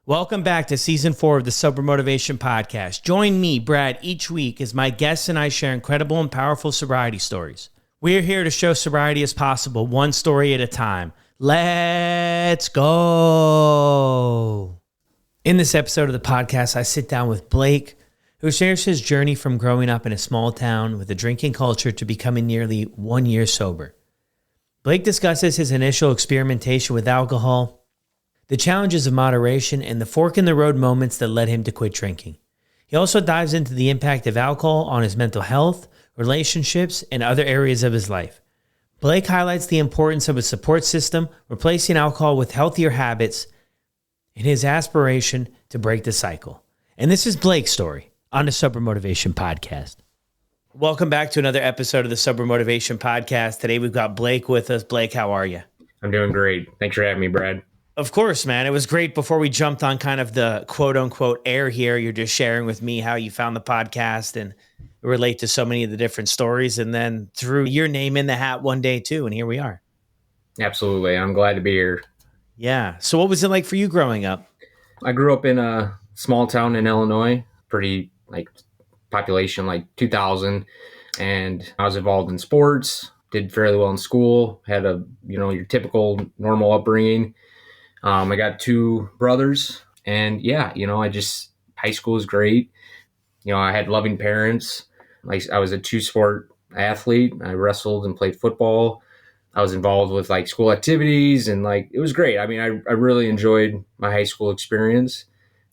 Welcome back to Season 4 of the Sober Motivation Podcast. Join me, Brad, each week as my guests and I share incredible and powerful sobriety stories. We're here to show sobriety is possible, one story at a time. Let's go. In this episode of the podcast, I sit down with Blake, who shares his journey from growing up in a small town with a drinking culture to becoming nearly 1 year sober. Blake discusses his initial experimentation with alcohol, the challenges of moderation, and the fork-in-the-road moments that led him to quit drinking. He also dives into the impact of alcohol on his mental health, relationships, and other areas of his life. Blake highlights the importance of a support system, replacing alcohol with healthier habits, and his aspiration to break the cycle. And this is Blake's story on the Sober Motivation Podcast. Welcome back to another episode of the Sober Motivation Podcast. Today we've got Blake with us. Blake, how are you? I'm doing great. Thanks for having me, Brad. Of course, man. It was great before we jumped on kind of the quote unquote air here. You're just sharing with me how you found the podcast and relate to so many of the different stories, and then threw your name in the hat one day too. And here we are. Absolutely. I'm glad to be here. Yeah. So what was it like for you growing up? I grew up in a small town in Illinois, pretty population, 2,000. And I was involved in sports, did fairly well in school, had your typical normal upbringing. I got two brothers, and high school was great. I had loving parents. I was a two-sport athlete. I wrestled and played football. I was involved with school activities, and it was great. I mean, I really enjoyed my high school experience,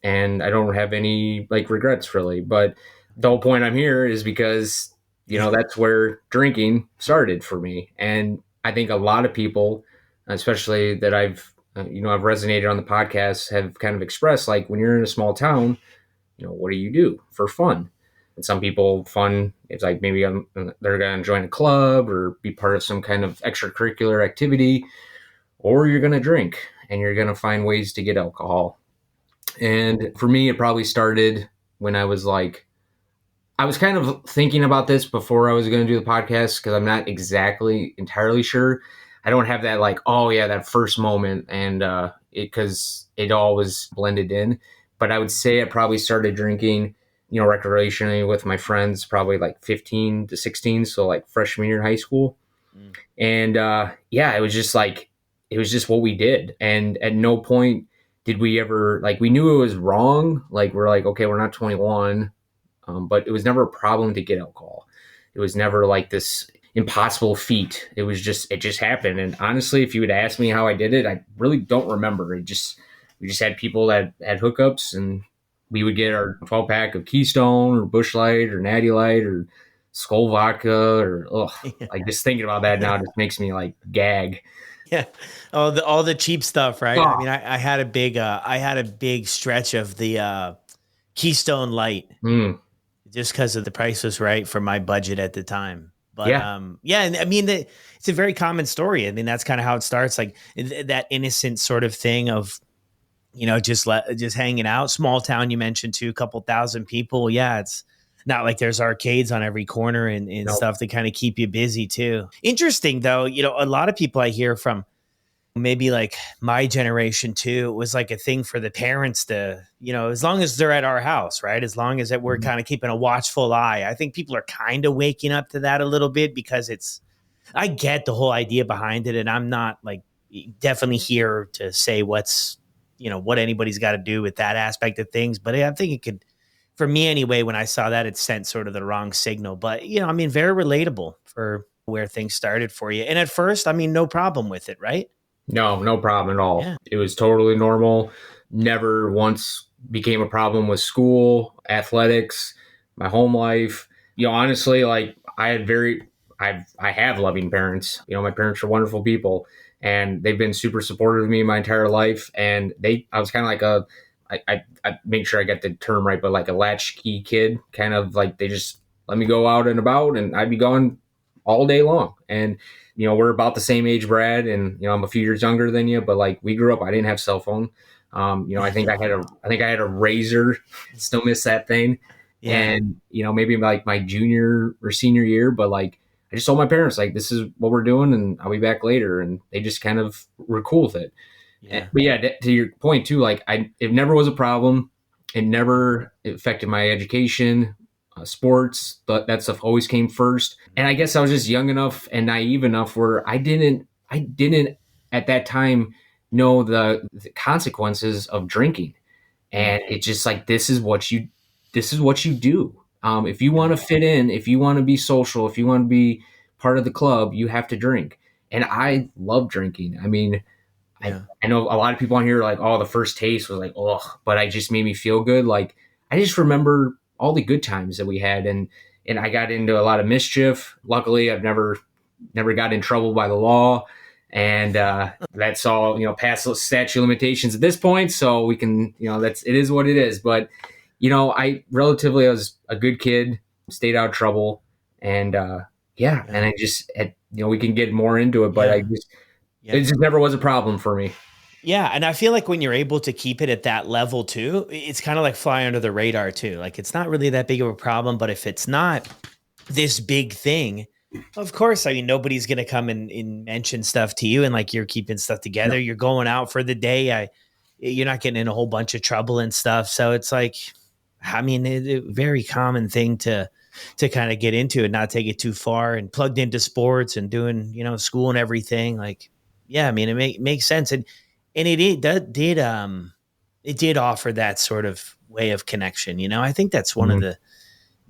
and I don't have any regrets really. But the whole point I'm here is because, that's where drinking started for me. And I think a lot of people, especially that I've resonated on the podcast, have kind of expressed when you're in a small town, what do you do for fun? And some people, fun, it's maybe they're going to join a club or be part of some kind of extracurricular activity, or you're going to drink and you're going to find ways to get alcohol. And for me, it probably started when I was kind of thinking about this before I was going to do the podcast, because I'm not exactly entirely sure. I don't have that that first moment, and because it all was blended in. But I would say I probably started drinking, recreationally with my friends, probably 15 to 16. So freshman year in high school. And it was just what we did. And at no point did we ever, we knew it was wrong. We're okay, we're not 21. But it was never a problem to get alcohol. It was never this impossible feat. It just happened. And honestly, if you would ask me how I did it, I really don't remember. We just had people that had hookups, and we would get our 12-pack of Keystone or Busch Light or Natty Light or Skull Vodka or just thinking about that now just makes me gag. Yeah. All the cheap stuff, right? Oh. I mean, I had a big stretch of the Keystone Light just because of the price was right for my budget at the time. But and I mean, it's a very common story. I mean, that's kind of how it starts, that innocent sort of thing of, just hanging out. Small town, you mentioned too, a couple thousand people. Yeah, it's not like there's arcades on every corner and nope. Stuff to kind of keep you busy too. Interesting though, a lot of people I hear from maybe my generation too, it was a thing for the parents to, as long as they're at our house, right? As long as that we're kind of keeping a watchful eye. I think people are kind of waking up to that a little bit, because I get the whole idea behind it. And I'm not definitely here to say what anybody's got to do with that aspect of things. But I think it could, for me anyway, when I saw that, it sent sort of the wrong signal. But, very relatable for where things started for you. And at first, no problem with it, right? No problem at all. Yeah. It was totally normal. Never once became a problem with school, athletics, my home life. Honestly, I have loving parents. My parents are wonderful people, and they've been super supportive of me my entire life. And I was kind of I make sure I get the term right, but a latchkey kid, kind of they just let me go out and about, and I'd be gone all day long. And we're about the same age, Brad, and I'm a few years younger than you, but we grew up, I didn't have cell phone. I think I had a Razor, still miss that thing. Yeah. And maybe my junior or senior year, but I just told my parents, this is what we're doing, and I'll be back later, and they just kind of were cool with it. Yeah. But yeah, to your point too, like it never was a problem. It never affected my education, sports. But that stuff always came first. And I guess I was just young enough and naive enough where I didn't at that time know the consequences of drinking. And it's just like this is what you do. If you want to fit in, if you want to be social, if you want to be part of the club, you have to drink. And I love drinking. I mean, I, Yeah. I know a lot of people on here are like, oh, the first taste was like, oh, but I just made me feel good. Like I just remember all the good times that we had, and I got into a lot of mischief. Luckily, I've never got in trouble by the law, and that's all past the statute of limitations at this point. So we can it is what it is. But I was a good kid, stayed out of trouble, and and I just we can get more into it, but Yeah. it just never was a problem for me. Yeah, and I feel like when you're able to keep it at that level too, it's kind of like fly under the radar too. Like it's not really that big of a problem, but if it's not this big thing, of course, I mean nobody's gonna come and mention stuff to you, and like you're keeping stuff together. You're going out for the day. You're not getting in a whole bunch of trouble and stuff. So it's like, I mean, a very common thing to kind of get into and not take it too far, and plugged into sports and doing school and everything. Like, yeah, I mean, makes sense, and it did offer that sort of way of connection. I think that's one of Mhm. the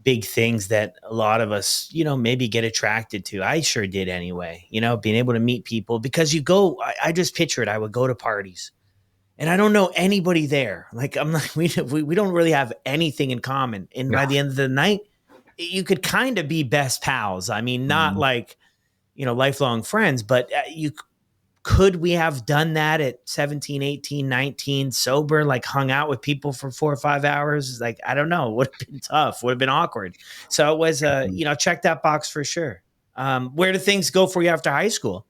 big things that a lot of us, maybe get attracted to. I sure did anyway, being able to meet people because I just picture it. I would go to parties and I don't know anybody there. Like I'm like, we don't really have anything in common. And No. by the end of the night, you could kind of be best pals. I mean, not Mhm. like, lifelong friends, but could we have done that at 17, 18, 19, sober, like hung out with people for 4 or 5 hours? Like, I don't know. Would have been tough, would have been awkward. So it was, check that box for sure. Where do things go for you after high school?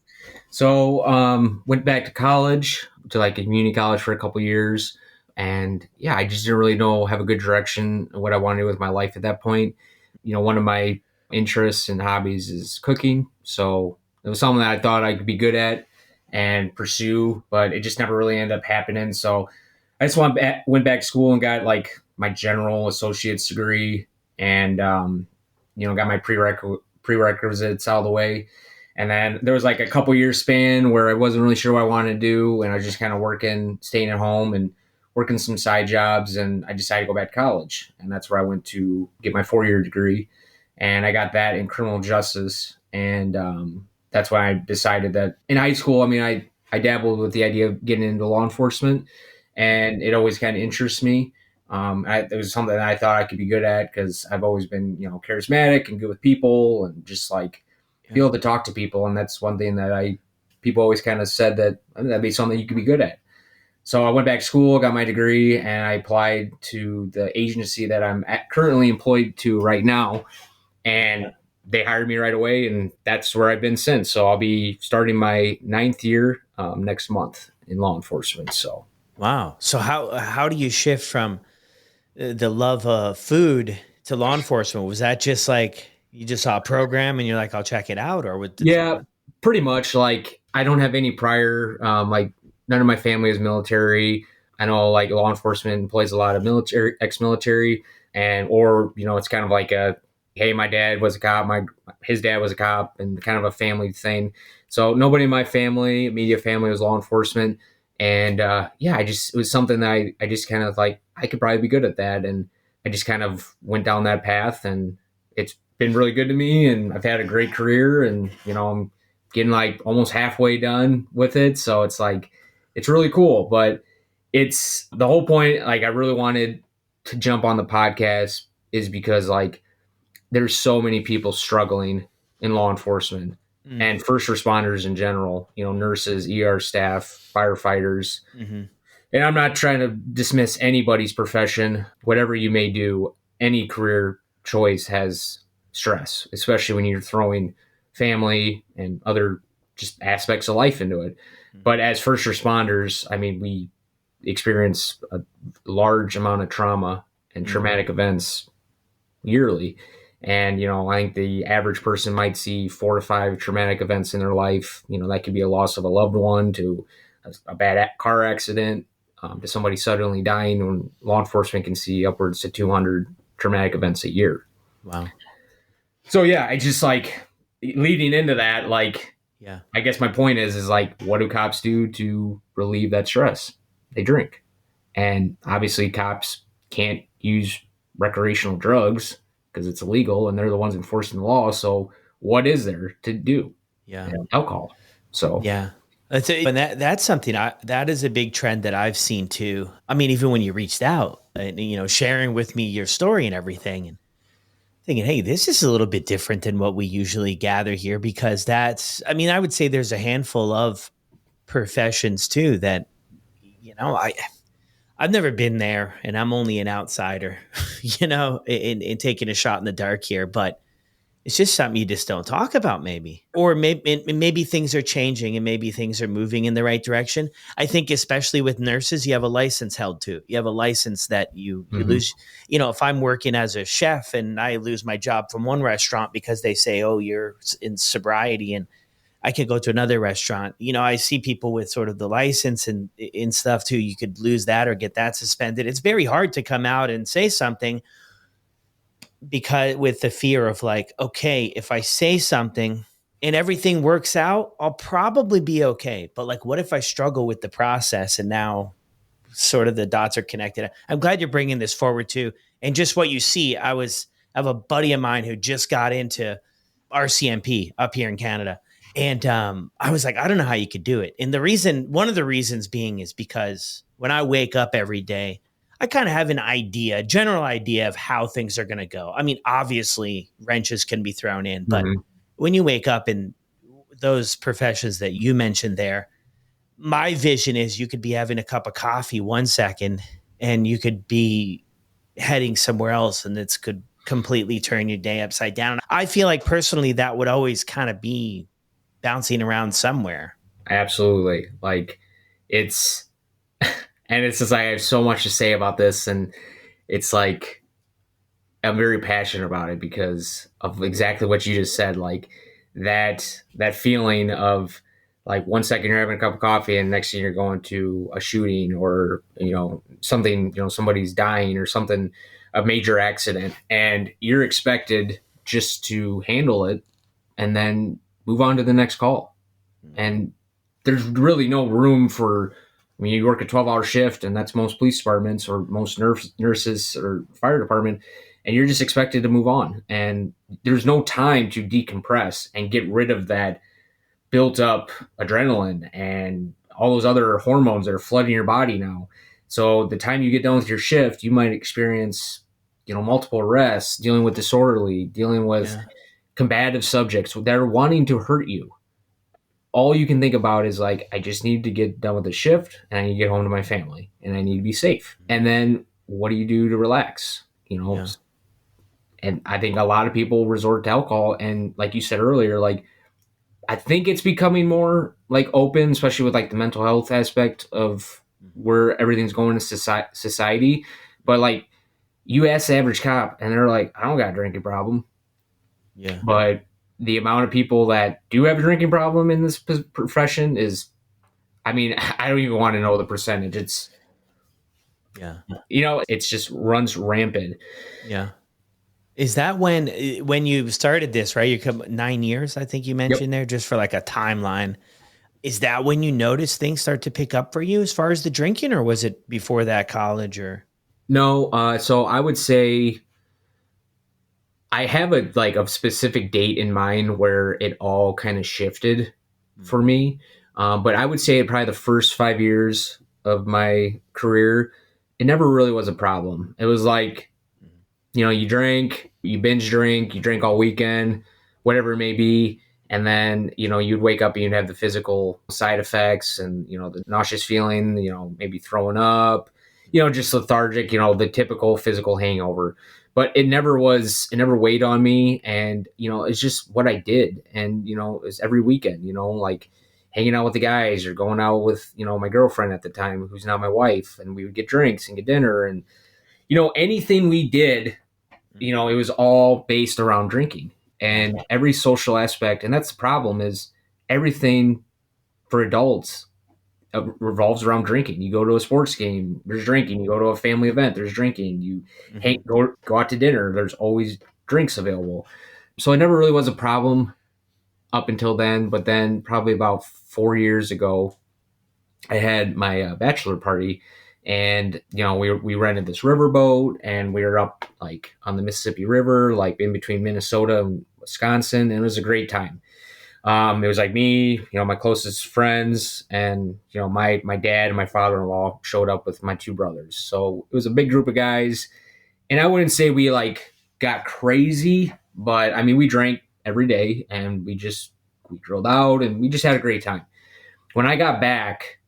So went back to college, to like a community college for a couple years, and yeah, I just didn't really have a good direction of what I wanted to do with my life at that point. One of my interests and hobbies is cooking, so it was something that I thought I could be good at and pursue, but it just never really ended up happening. So I just went back to school and got like my general associate's degree, and got my prerequisites out of the way. And then there was like a couple years span where I wasn't really sure what I wanted to do, and I was just kind of working, staying at home, and working some side jobs. And I decided to go back to college, and that's where I went to get my 4-year degree, and I got that in criminal justice. And that's why I decided that in high school, I mean, I dabbled with the idea of getting into law enforcement, and it always kind of interests me. It was something that I thought I could be good at because I've always been, charismatic and good with people, and just like be Yeah. able to talk to people. And that's one thing that people always kind of said that that'd be something you could be good at. So I went back to school, got my degree, and I applied to the agency that I'm currently employed to right now. And they hired me right away, and that's where I've been since. So I'll be starting my 9th year next month in law enforcement. So Wow. So how do you shift from the love of food to law enforcement? Was that just like you just saw a program and you're like, I'll check it out, or what? yeah, pretty much. Like I don't have any prior, like none of my family is military. I know like law enforcement employs a lot of military, ex-military, and or it's kind of like hey, my dad was a cop, his dad was a cop, and kind of a family thing. So nobody in my family, immediate family, was law enforcement, and yeah, it was something that I just kind of like I could probably be good at that, and I just kind of went down that path, and it's been really good to me, and I've had a great career, and I'm getting like almost halfway done with it, so it's like it's really cool. But it's the whole point, like I really wanted to jump on the podcast is because like there's so many people struggling in law enforcement Mm. and first responders in general, nurses, ER staff, firefighters. Mm-hmm. And I'm not trying to dismiss anybody's profession. Whatever you may do, any career choice has stress, especially when you're throwing family and other just aspects of life into it. But as first responders, I mean, we experience a large amount of trauma and traumatic events yearly. And, I think the average person might see 4 to 5 traumatic events in their life. That could be a loss of a loved one to a bad car accident, to somebody suddenly dying, when law enforcement can see upwards to 200 traumatic events a year. Wow. So yeah, I just like leading into that, like, Yeah. I guess my point is like, what do cops do to relieve that stress? They drink. And obviously cops can't use recreational drugs because it's illegal and they're the ones enforcing the law. So what is there to do? Yeah. Alcohol. So Yeah. And that's something that is a big trend that I've seen too. I mean, even when you reached out and, sharing with me your story and everything, and thinking, hey, this is a little bit different than what we usually gather here, because I would say there's a handful of professions too that, I've never been there and I'm only an outsider, in taking a shot in the dark here, but it's just something you just don't talk about, maybe. Or maybe things are changing and maybe things are moving in the right direction. I think especially with nurses, you have a license held to. You have a license that you lose. If I'm working as a chef and I lose my job from one restaurant because they say, oh, you're in sobriety, and I could go to another restaurant. I see people with sort of the license and in stuff too. You could lose that or get that suspended. It's very hard to come out and say something, because with the fear of like, okay, if I say something and everything works out, I'll probably be okay. But like, what if I struggle with the process and now sort of the dots are connected? I'm glad you're bringing this forward too. And just what you see, I have a buddy of mine who just got into RCMP up here in Canada. And I was like, I don't know how you could do it. And one of the reasons being is because when I wake up every day, I kind of have a general idea of how things are going to go. I mean, obviously, wrenches can be thrown in, but when you wake up in those professions that you mentioned there, my vision is you could be having a cup of coffee 1 second and you could be heading somewhere else, and it could completely turn your day upside down. I feel like personally that would always kind of be bouncing around somewhere. Absolutely. Like, it's, and it's just like, I have so much to say about this. And it's like, I'm very passionate about it because of exactly what you just said. Like, that feeling of like 1 second you're having a cup of coffee and next thing you're going to a shooting, or something, somebody's dying or something, a major accident, and you're expected just to handle it and then move on to the next call. And there's really no room for, I mean, you work a 12-hour shift, and that's most police departments or most nurses or fire department, and you're just expected to move on. And there's no time to decompress and get rid of that built up adrenaline and all those other hormones that are flooding your body now. So the time you get done with your shift, you might experience, multiple arrests, dealing with disorderly, dealing with combative subjects that are wanting to hurt you. All you can think about is like, I just need to get done with the shift and I need to get home to my family and I need to be safe. And then what do you do to relax? And I think a lot of people resort to alcohol. And like you said earlier, like, I think it's becoming more like open, especially with like the mental health aspect of where everything's going in society. But like, you ask the average cop and they're like, I don't got a drinking problem. Yeah. But the amount of people that do have a drinking problem in this profession is, I mean, I don't even want to know the percentage. It's, it's just runs rampant. Yeah. Is that when you started this, right? You come 9 years, I think you mentioned there, just for like a timeline. Is that when you noticed things start to pick up for you as far as the drinking, or was it before that, college or? No. So I would say I have a specific date in mind where it all kind of shifted for me. But I would say probably the first 5 years of my career, it never really was a problem. It was like, you drink, you binge drink, you drink all weekend, whatever it may be. And then, you'd wake up and you'd have the physical side effects and, the nauseous feeling, maybe throwing up, just lethargic, the typical physical hangover. But it never weighed on me. And, it's just what I did. And, it's every weekend, like hanging out with the guys or going out with, my girlfriend at the time, who's now my wife. And we would get drinks and get dinner and, anything we did, it was all based around drinking and every social aspect. And that's the problem, is everything for adults, revolves around drinking. You go to a sports game, there's drinking. You go to a family event, there's drinking. You go out to dinner, there's always drinks available. So it never really was a problem up until then. But then probably about 4 years ago, I had my bachelor party, and we rented this riverboat, and we were up like on the Mississippi River, like in between Minnesota and Wisconsin, and it was a great time. It was like me, my closest friends, and my dad and my father-in-law showed up with my two brothers. So it was a big group of guys, and I wouldn't say we like got crazy, but I mean we drank every day, and we grilled out, and we just had a great time. When I got back,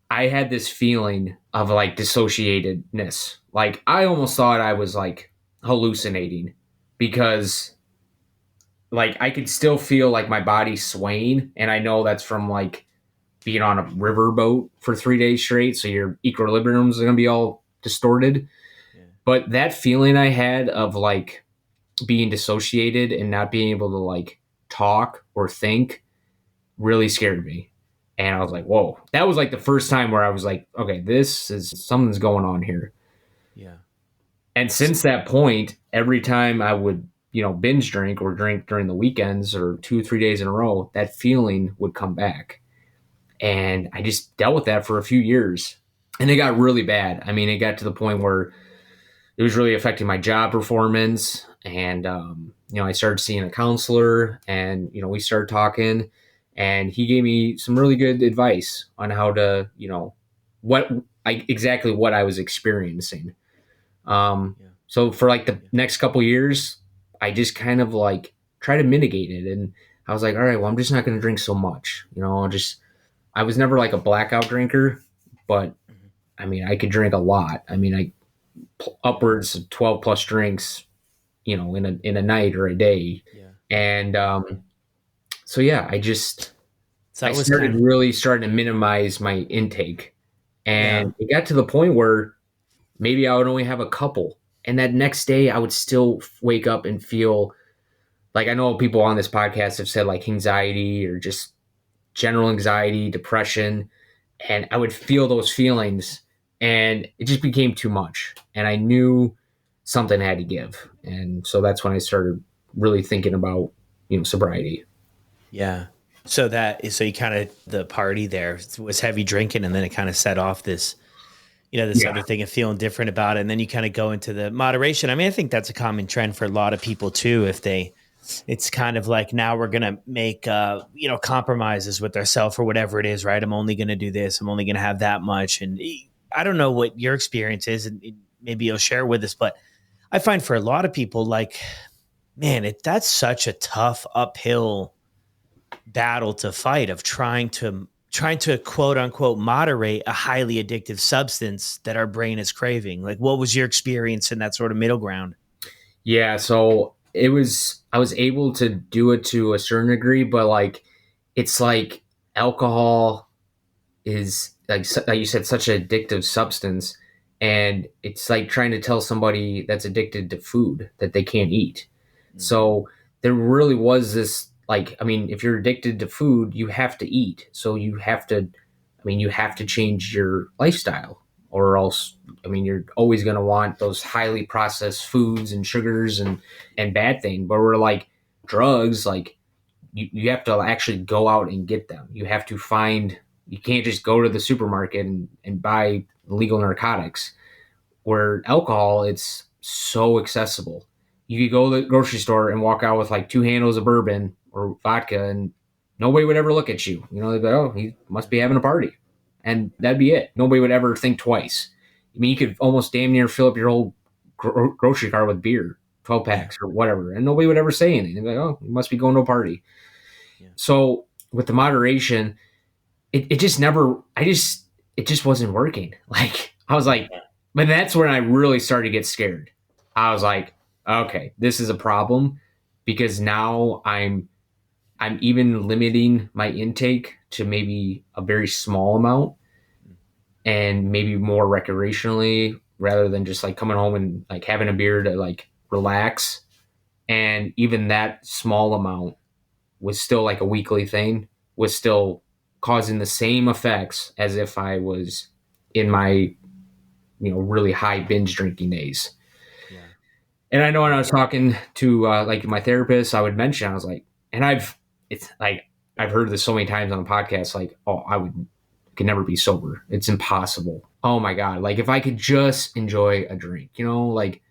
I had this feeling of like dissociatedness. Like I almost thought I was like hallucinating, because like I could still feel like my body swaying, and I know that's from like being on a river boat for 3 days straight, so your equilibrium is going to be all distorted. Yeah. But that feeling I had of like being dissociated and not being able to like talk or think really scared me. And I was like, whoa. That was like the first time where I was like, okay, something's going on here. Yeah. And since that point, every time I would, binge drink or drink during the weekends or 2 or 3 days in a row, that feeling would come back. And I just dealt with that for a few years. And it got really bad. I mean, it got to the point where it was really affecting my job performance. And, I started seeing a counselor, and, we started talking. And he gave me some really good advice on how to, exactly what I was experiencing. So for like the next couple years, I just kind of like try to mitigate it. And I was like, all right, well, I'm just not going to drink so much. I was never like a blackout drinker, but I mean, I could drink a lot. I mean, upwards of 12 plus drinks, in a night or a day. Yeah. And, so yeah, I started really starting to minimize my intake, and it got to the point where maybe I would only have a couple, and that next day I would still wake up and feel like, I know people on this podcast have said like anxiety or just general anxiety, depression, and I would feel those feelings, and it just became too much, and I knew something had to give. And so that's when I started really thinking about, sobriety. Yeah. So you kind of, the party there was heavy drinking, and then it kind of set off this, other thing of feeling different about it. And then you kind of go into the moderation. I mean, I think that's a common trend for a lot of people too. It's kind of like, now we're going to make, compromises with ourselves or whatever it is, right? I'm only going to do this. I'm only going to have that much. And I don't know what your experience is, and maybe you'll share with us, but I find for a lot of people, like, man, that's such a tough uphill battle to fight, of trying to quote unquote moderate a highly addictive substance that our brain is craving. Like, what was your experience in that sort of middle ground? Yeah, so I was able to do it to a certain degree, but like, it's like alcohol is like you said, such an addictive substance, and it's like trying to tell somebody that's addicted to food that they can't eat. Mm-hmm. So there really was this, like, I mean, if you're addicted to food, you have to eat. So you have to change your lifestyle, or else, I mean, you're always going to want those highly processed foods and sugars and bad thing. But we're like drugs, like you have to actually go out and get them. You can't just go to the supermarket and buy legal narcotics. Where alcohol, it's so accessible. You could go to the grocery store and walk out with like 2 handles of bourbon or vodka, and nobody would ever look at you. They'd be like, oh, he must be having a party. And that'd be it. Nobody would ever think twice. I mean, you could almost damn near fill up your whole grocery cart with beer, 12 packs or whatever, and nobody would ever say anything. They'd be like, oh, you must be going to a party. Yeah. So with the moderation, it just wasn't working. Like, I was like, but that's when I really started to get scared. I was like, okay, this is a problem, because now I'm even limiting my intake to maybe a very small amount, and maybe more recreationally, rather than just like coming home and like having a beer to like relax. And even that small amount was still like a weekly thing, was still causing the same effects as if I was in my, really high binge drinking days. Yeah. And I know when I was talking to like my therapist, I would mention, I was like, and I've heard this so many times on the podcast, like, oh, could never be sober. It's impossible. Oh my God. Like if I could just enjoy a drink, like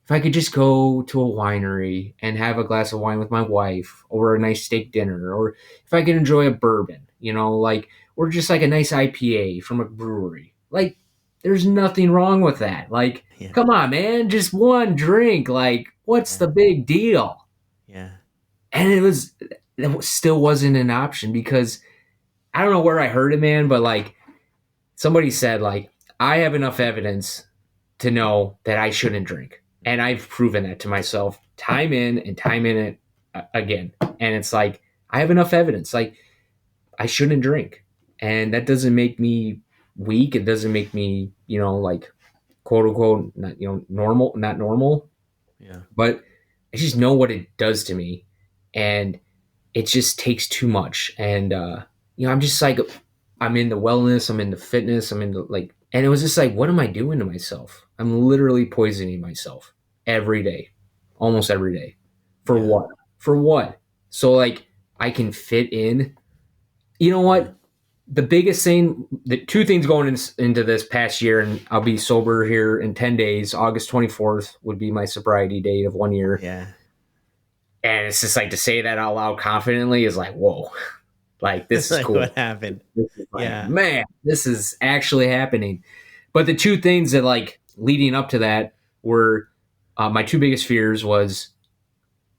if I could just go to a winery and have a glass of wine with my wife, or a nice steak dinner, or if I could enjoy a bourbon, like, or just like a nice IPA from a brewery. Like there's nothing wrong with that. Like, Yeah. come on, man, just one drink. Like, what's the big deal? Yeah. And it still wasn't an option because I don't know where I heard it, man, but like somebody said, like, I have enough evidence to know that I shouldn't drink. And I've proven that to myself time in and time in it again. And it's like, I have enough evidence. Like, I shouldn't drink. And that doesn't make me weak. It doesn't make me, like, quote unquote, not, normal, not normal. Yeah. But I just know what it does to me. And it just takes too much. And, I'm just like, I'm into wellness. I'm into fitness. I'm into like, and it was just like, what am I doing to myself? I'm literally poisoning myself every day, almost every day. For what? For what? So like I can fit in. You know what? The biggest thing, the two things going into this past year, and I'll be sober here in 10 days. August 24th would be my sobriety date of 1 year. Yeah. And it's just like to say that out loud confidently is like, whoa, like this is like cool. What happened? This is like, man, this is actually happening. But the two things that like leading up to that were my two biggest fears was,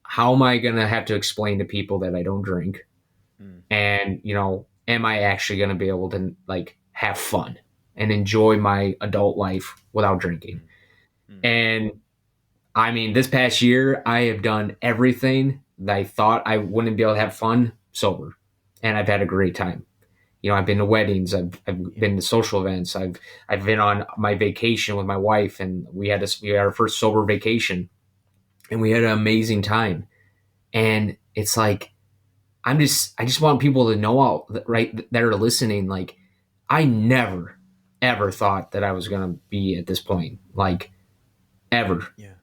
how am I going to have to explain to people that I don't drink? And, am I actually going to be able to like have fun and enjoy my adult life without drinking? And I mean, this past year, I have done everything that I thought I wouldn't be able to have fun sober. And I've had a great time. I've been to weddings. I've been to social events. I've been on my vacation with my wife, and we had our first sober vacation, and we had an amazing time. And it's like, I just want people to know out right that are listening. Like, I never, ever thought that I was going to be at this point, like ever. Yeah.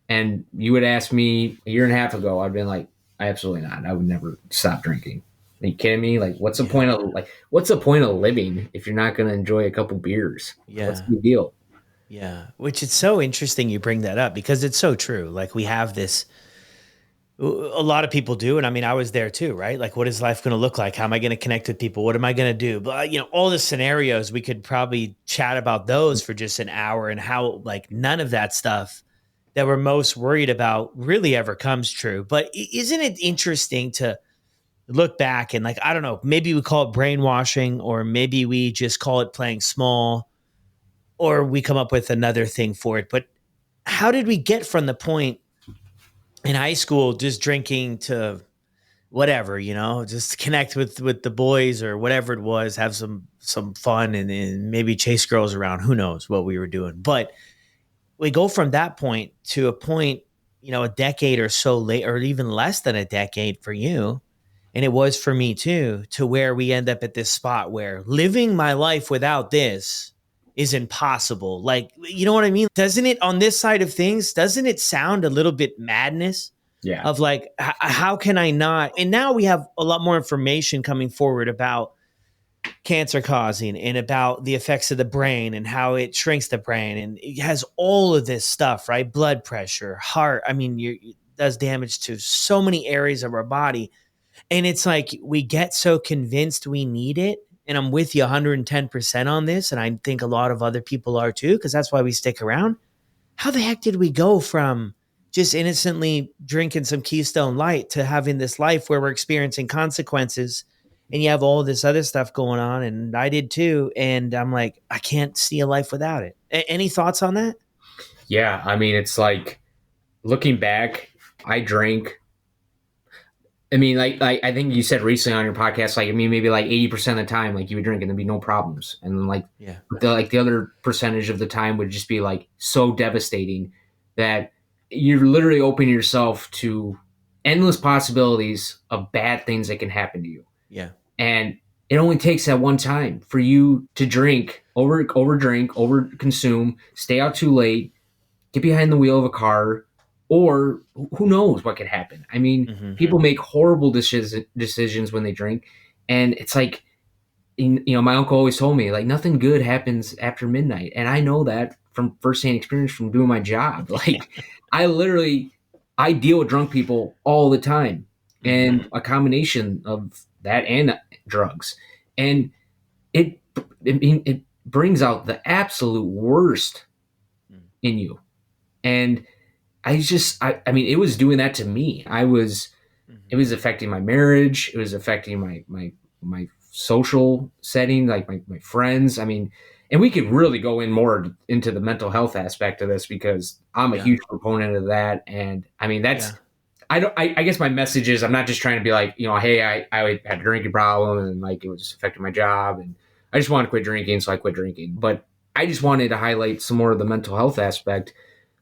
And you would ask me a year and a half ago, I'd been like, absolutely not. I would never stop drinking. Are you kidding me? Like, what's the point of living if you're not going to enjoy a couple beers? Yeah. What's the deal? Yeah. Which it's so interesting you bring that up, because it's so true. Like, we have this, a lot of people do. And I mean, I was there too, right? Like, what is life going to look like? How am I going to connect with people? What am I going to do? But, all the scenarios, we could probably chat about those for just an hour, and how like none of that stuff that we're most worried about really ever comes true. But isn't it interesting to look back and, like, I don't know, maybe we call it brainwashing, or maybe we just call it playing small, or we come up with another thing for it. But how did we get from the point in high school just drinking to whatever, just connect with the boys or whatever it was, have some fun, and maybe chase girls around? Who knows what we were doing? But we go from that point to a point, a decade or so late, or even less than a decade for you, and it was for me too, to where we end up at this spot where living my life without this is impossible. Like, you know what I mean? Doesn't it, on this side of things, doesn't it sound a little bit madness? Yeah. Of like, how can I not? And now we have a lot more information coming forward about cancer causing, and about the effects of the brain, and how it shrinks the brain, and it has all of this stuff, right? Blood pressure, heart. I mean, it does damage to so many areas of our body. And it's like, we get so convinced we need it. And I'm with you 110% on this. And I think a lot of other people are too, because that's why we stick around. How the heck did we go from just innocently drinking some Keystone Light to having this life where we're experiencing consequences, and you have all this other stuff going on? And I did too. And I'm like, I can't see a life without it. Any thoughts on that? Yeah. I mean, it's like, looking back, I drank. I mean, like I think you said recently on your podcast, like, I mean, maybe like 80% of the time, like, you would drink and there'd be no problems. And then like, the other percentage of the time would just be like so devastating that you're literally opening yourself to endless possibilities of bad things that can happen to you. Yeah. And It only takes that one time for you to drink, over consume, stay out too late, get behind the wheel of a car, or who knows what could happen. I mean, Mm-hmm. people make horrible decisions when they drink, and it's like, my uncle always told me like nothing good happens after midnight, and I know that from firsthand experience from doing my job. Like, I literally, I deal with drunk people all the time, Mm-hmm. and a combination of that and drugs, and it it brings out the absolute worst in you. And I mean, it was doing that to me. It Mm-hmm. was affecting my marriage. It was affecting my social setting, like my friends. I mean, and we could really go in more into the mental health aspect of this because I'm a Yeah. huge proponent of that. And I mean, Yeah. I guess my message is I'm not just trying to be like, hey, I had a drinking problem and like it was affecting my job and I just wanted to quit drinking, so I quit drinking. But I just wanted to highlight some more of the mental health aspect.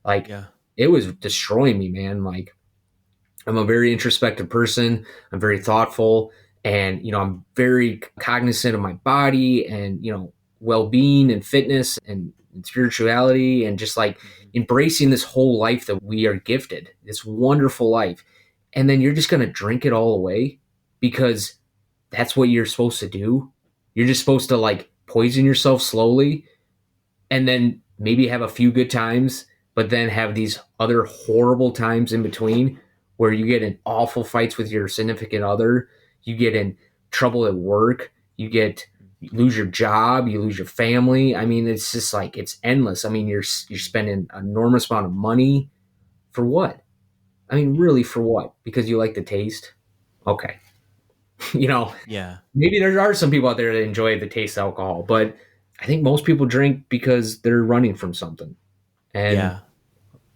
Like, Yeah. it was destroying me, man. Like, I'm a very introspective person. I'm very thoughtful, and I'm very cognizant of my body and well-being and fitness and spirituality and just like Mm-hmm. embracing this whole life that we are gifted, this wonderful life. And then you're just gonna drink it all away because that's what you're supposed to do. You're just supposed to like poison yourself slowly and then maybe have a few good times, but then have these other horrible times in between where you get in awful fights with your significant other, you get in trouble at work, you lose your job, you lose your family. I mean, it's just like it's endless. I mean, you're spending an enormous amount of money for what? I mean, Yeah. really for what? Because you like the taste? Okay. you know, Yeah. maybe there are some people out there that enjoy the taste of alcohol, but I think most people drink because they're running from something. And Yeah.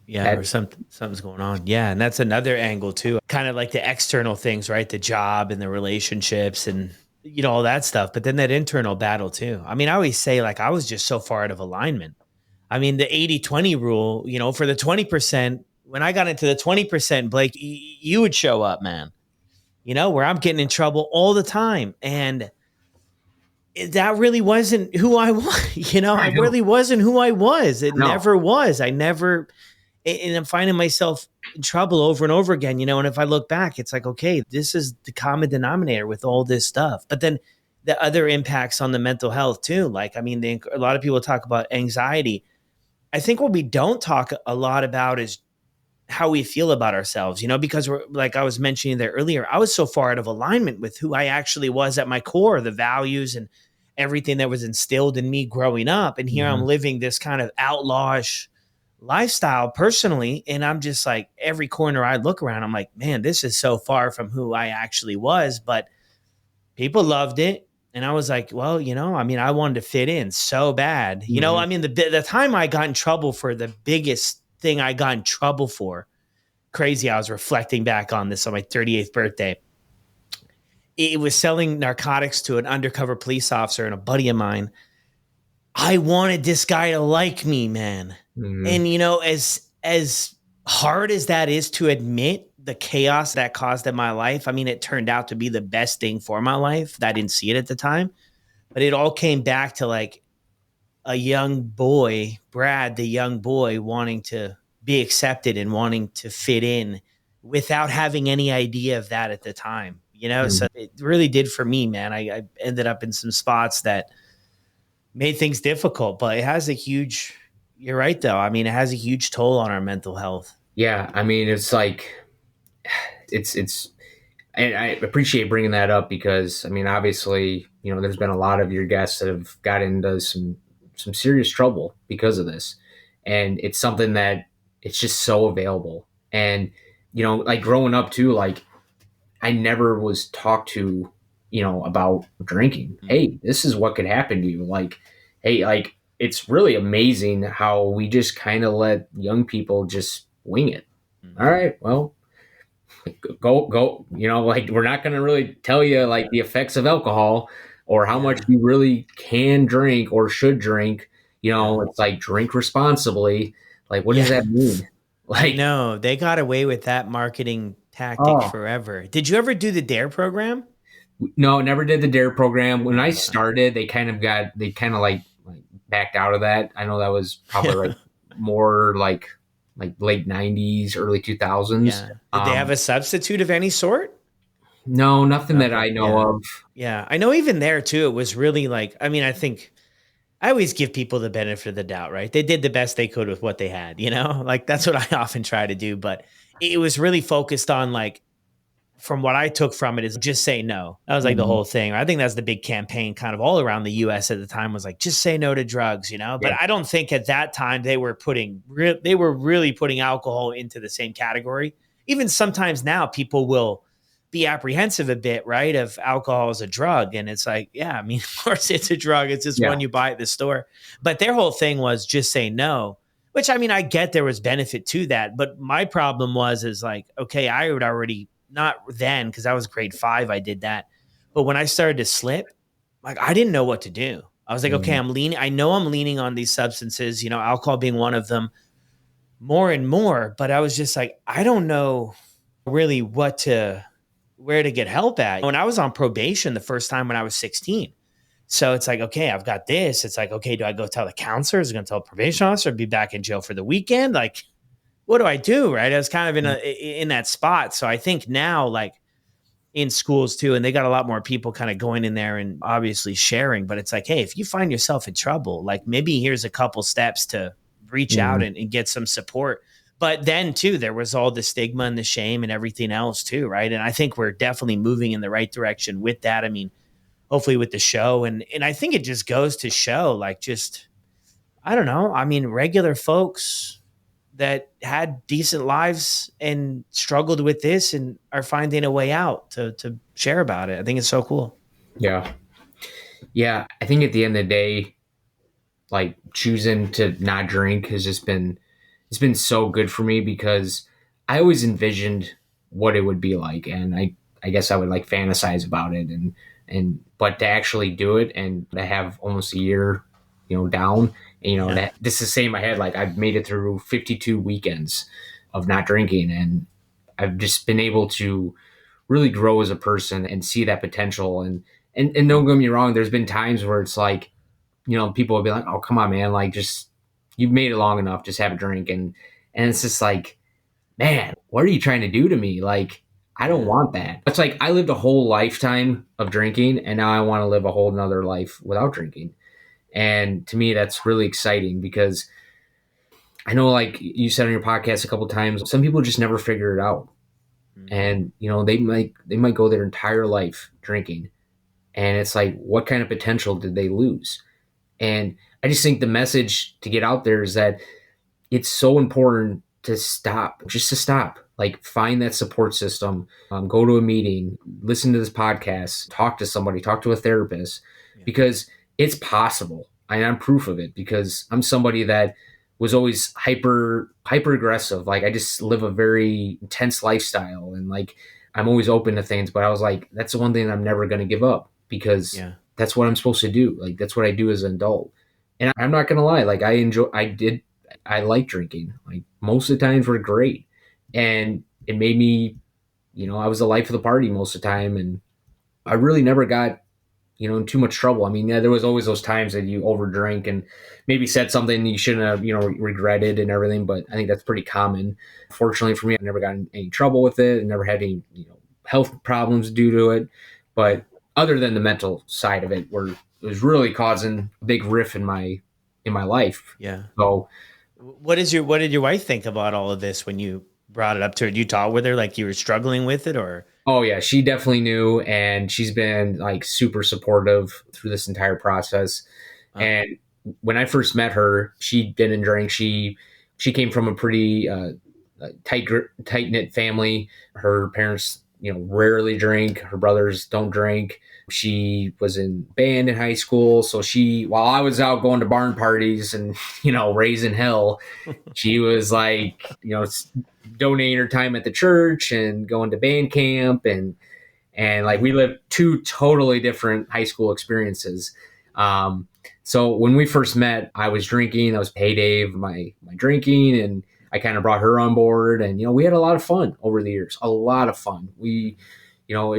Yeah, that, or something's going on. Yeah, and that's another angle too. Kind of like the external things, right? The job and the relationships and all that stuff, but then that internal battle too. I mean, I always say like I was just so far out of alignment. I mean, the 80-20 rule, for the 20%, when I got into the 20%, Blake, you would show up, man. Where I'm getting in trouble all the time and that really wasn't who I was. I I know, really wasn't who I was. It I know. never was. I never and I'm finding myself in trouble over and over again, and if I look back, it's like, okay, this is the common denominator with all this stuff. But then the other impacts on the mental health too. Like, I mean, a lot of people talk about anxiety. I think what we don't talk a lot about is how we feel about ourselves, because we're like I was mentioning there earlier, I was so far out of alignment with who I actually was at my core, the values and everything that was instilled in me growing up. And here I'm Mhm. living this kind of outlawish lifestyle personally. And I'm just like, every corner I look around, I'm like, man, this is so far from who I actually was. But people loved it. And I was like, well, I mean, I wanted to fit in so bad. I Mhm. mean, the time I got in trouble for the biggest thing I got in trouble for, crazy. I was reflecting back on this on my 38th birthday. It was selling narcotics to an undercover police officer and a buddy of mine. I wanted this guy to like me, man. Mhm. And as hard as that is to admit, the chaos that caused in my life, I mean, it turned out to be the best thing for my life. I didn't see it at the time, but it all came back to like a young boy, Brad, the young boy, wanting to be accepted and wanting to fit in without having any idea of that at the time. So Mhm. it really did for me, man. I ended up in some spots that made things difficult, but it has a huge, you're right, though. I mean, it has a huge toll on our mental health. Yeah, I mean, it's like it's and I appreciate bringing that up because I mean, obviously, there's been a lot of your guests that have got into some serious trouble because of this, and it's something that it's just so available. And like growing up too, like I never was talked to, about drinking. Mm-hmm. Hey, this is what could happen to you. Like, hey, like it's really amazing how we just kind of let young people just wing it. All Mm-hmm. right, well, go. Like we're not going to really tell you like the effects of alcohol or how much Yeah. you really can drink or should drink. Yeah. It's like drink responsibly. Like, what does Yeah. that mean? I Like, know. They got away with that marketing tactic oh, forever. Did you ever do the DARE program? No, never did the DARE program. When I started, they kind of like backed out of that. I know that was probably like more like late 90s, early 2000s. Yeah. Did they have a substitute of any sort? No, nothing that Okay. I know Yeah. of. Yeah. I know even there too, it was really like, I mean, I think I always give people the benefit of the doubt, right? They did the best they could with what they had, you know? Like that's what I often try to do. But it was really focused on like, from what I took from it is just say no. That was like the Mhm. whole thing. I think that's the big campaign kind of all around the US at the time was like, just say no to drugs, you know? But Yeah. I don't think at that time they were they were really putting alcohol into the same category. Even sometimes now people will be apprehensive a bit, right? Of alcohol as a drug. And it's like, yeah, I mean, of course it's a drug. It's just Yeah. one you buy at the store. But their whole thing was just say no, which I mean, I get there was benefit to that. But my problem is like, okay, I would already not then because I was grade 5, I did that. But when I started to slip, like I didn't know what to do. I was like, okay, Mhm. I know I'm leaning on these substances, you know, alcohol being one of them more and more. But I was just like, I don't know really where to get help at. When I was on probation the first time when I was 16. So it's like, okay, I've got this. It's like, okay, do I go tell the counselor? Is it going to tell the probation officer? Be back in jail for the weekend? Like, what do I do? Right. I was kind of in that spot. So I think now, like in schools too, and they got a lot more people kind of going in there and obviously sharing, but it's like, hey, if you find yourself in trouble, like maybe here's a couple steps to reach out Mhm. and get some support. But then too, there was all the stigma and the shame and everything else too, right? And I think we're definitely moving in the right direction with that. I mean, hopefully with the show. And I think it just goes to show like just I don't know. I mean, regular folks that had decent lives and struggled with this and are finding a way out to share about it. I think it's so cool. Yeah. Yeah. I think at the end of the day, like choosing to not drink has just been it's been so good for me because I always envisioned what it would be like, and I guess I would like fantasize about it, and but to actually do it and to have almost a year, down, and, Yeah. that this is the same I had, like I've made it through 52 weekends of not drinking, and I've just been able to really grow as a person and see that potential, and don't get me wrong, there's been times where it's like, people will be like, "Oh, come on, man! Like, just you've made it long enough. Just have a drink." And it's just like, man, what are you trying to do to me? Like, I don't Yeah. want that. It's like I lived a whole lifetime of drinking, and now I want to live a whole nother life without drinking. And to me, that's really exciting because I know, like you said on your podcast a couple of times, some people just never figure it out, Mm-hmm. and they might go their entire life drinking, and it's like, what kind of potential did they lose? And I just think the message to get out there is that it's so important to stop, just to stop. Like, find that support system, go to a meeting, listen to this podcast, talk to somebody, talk to a therapist, Yeah. because it's possible. And I'm proof of it because I'm somebody that was always hyper aggressive. Like, I just live a very intense lifestyle, and like I'm always open to things. But I was like, that's the one thing I'm never going to give up because Yeah. that's what I'm supposed to do. Like, that's what I do as an adult. And I'm not gonna lie, like I like drinking. Like, most of the times were great, and it made me, I was the life of the party most of the time, and I really never got, in too much trouble. I mean, yeah, there was always those times that you overdrink and maybe said something you shouldn't have, regretted and everything. But I think that's pretty common. Fortunately for me, I never got in any trouble with it, and never had any, health problems due to it. Yeah. But other than the mental side of it, where it was really causing a big riff in my life. Yeah. So What did your wife think about all of this when you brought it up to her? Did you talk with her like you were struggling with it or oh yeah, she definitely knew, and she's been like super supportive through this entire process. uh, And when I first met her, she didn't drink. She came from a pretty tight knit family. Her parents, rarely drink. Her brothers don't drink. She was in band in high school, so while I was out going to barn parties and raising hell, she was like, donating her time at the church and going to band camp, and like we lived two totally different high school experiences. So when we first met, I was drinking. I was payday of my drinking, and I kind of brought her on board, and we had a lot of fun over the years. A lot of fun. It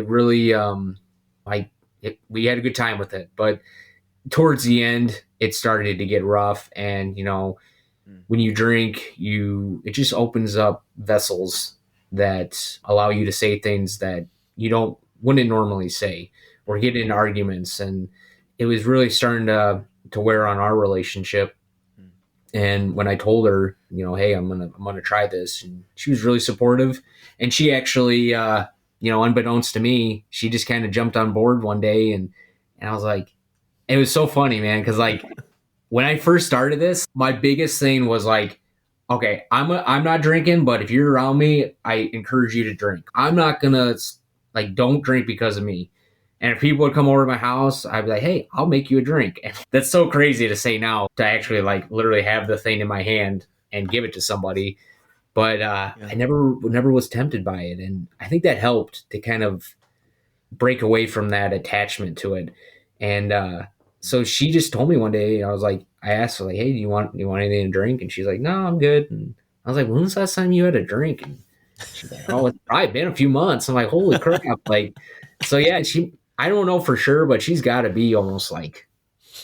really we had a good time with it. But towards the end, it started to get rough. And, when you drink, it just opens up vessels that allow you to say things that wouldn't normally say, or get in arguments. And it was really starting to wear on our relationship. And when I told her, hey, I'm gonna try this, and she was really supportive. And she actually, unbeknownst to me, she just kind of jumped on board one day, and I was like, it was so funny, man, because like when I first started this, my biggest thing was like, okay, I'm not drinking, but if you're around me, I encourage you to drink. I'm not gonna like, don't drink because of me. And if people would come over to my house, I'd be like, hey, I'll make you a drink. And that's so crazy to say now, to actually like literally have the thing in my hand and give it to somebody. But I never was tempted by it. And I think that helped to kind of break away from that attachment to it. And so she just told me one day, I asked her, like, hey, do you want anything to drink? And she's like, no, I'm good. And I was like, when was the last time you had a drink? And she's like, oh, it's probably been a few months. I'm like, holy crap. Like, so yeah, I don't know for sure, but she's got to be almost like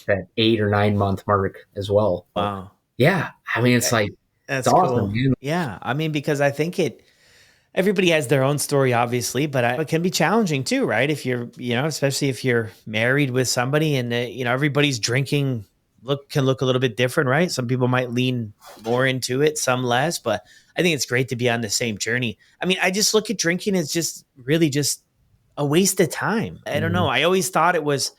that 8 or 9 month mark as well. Wow. Yeah. I mean, it's like, that's it's awesome. Cool. Yeah. I mean, because I think everybody has their own story, obviously, but it can be challenging too, right? If you're, especially if you're married with somebody and, everybody's drinking can look a little bit different, right? Some people might lean more into it, some less, but I think it's great to be on the same journey. I mean, I just look at drinking as just really just a waste of time. I don't know. I always thought it was,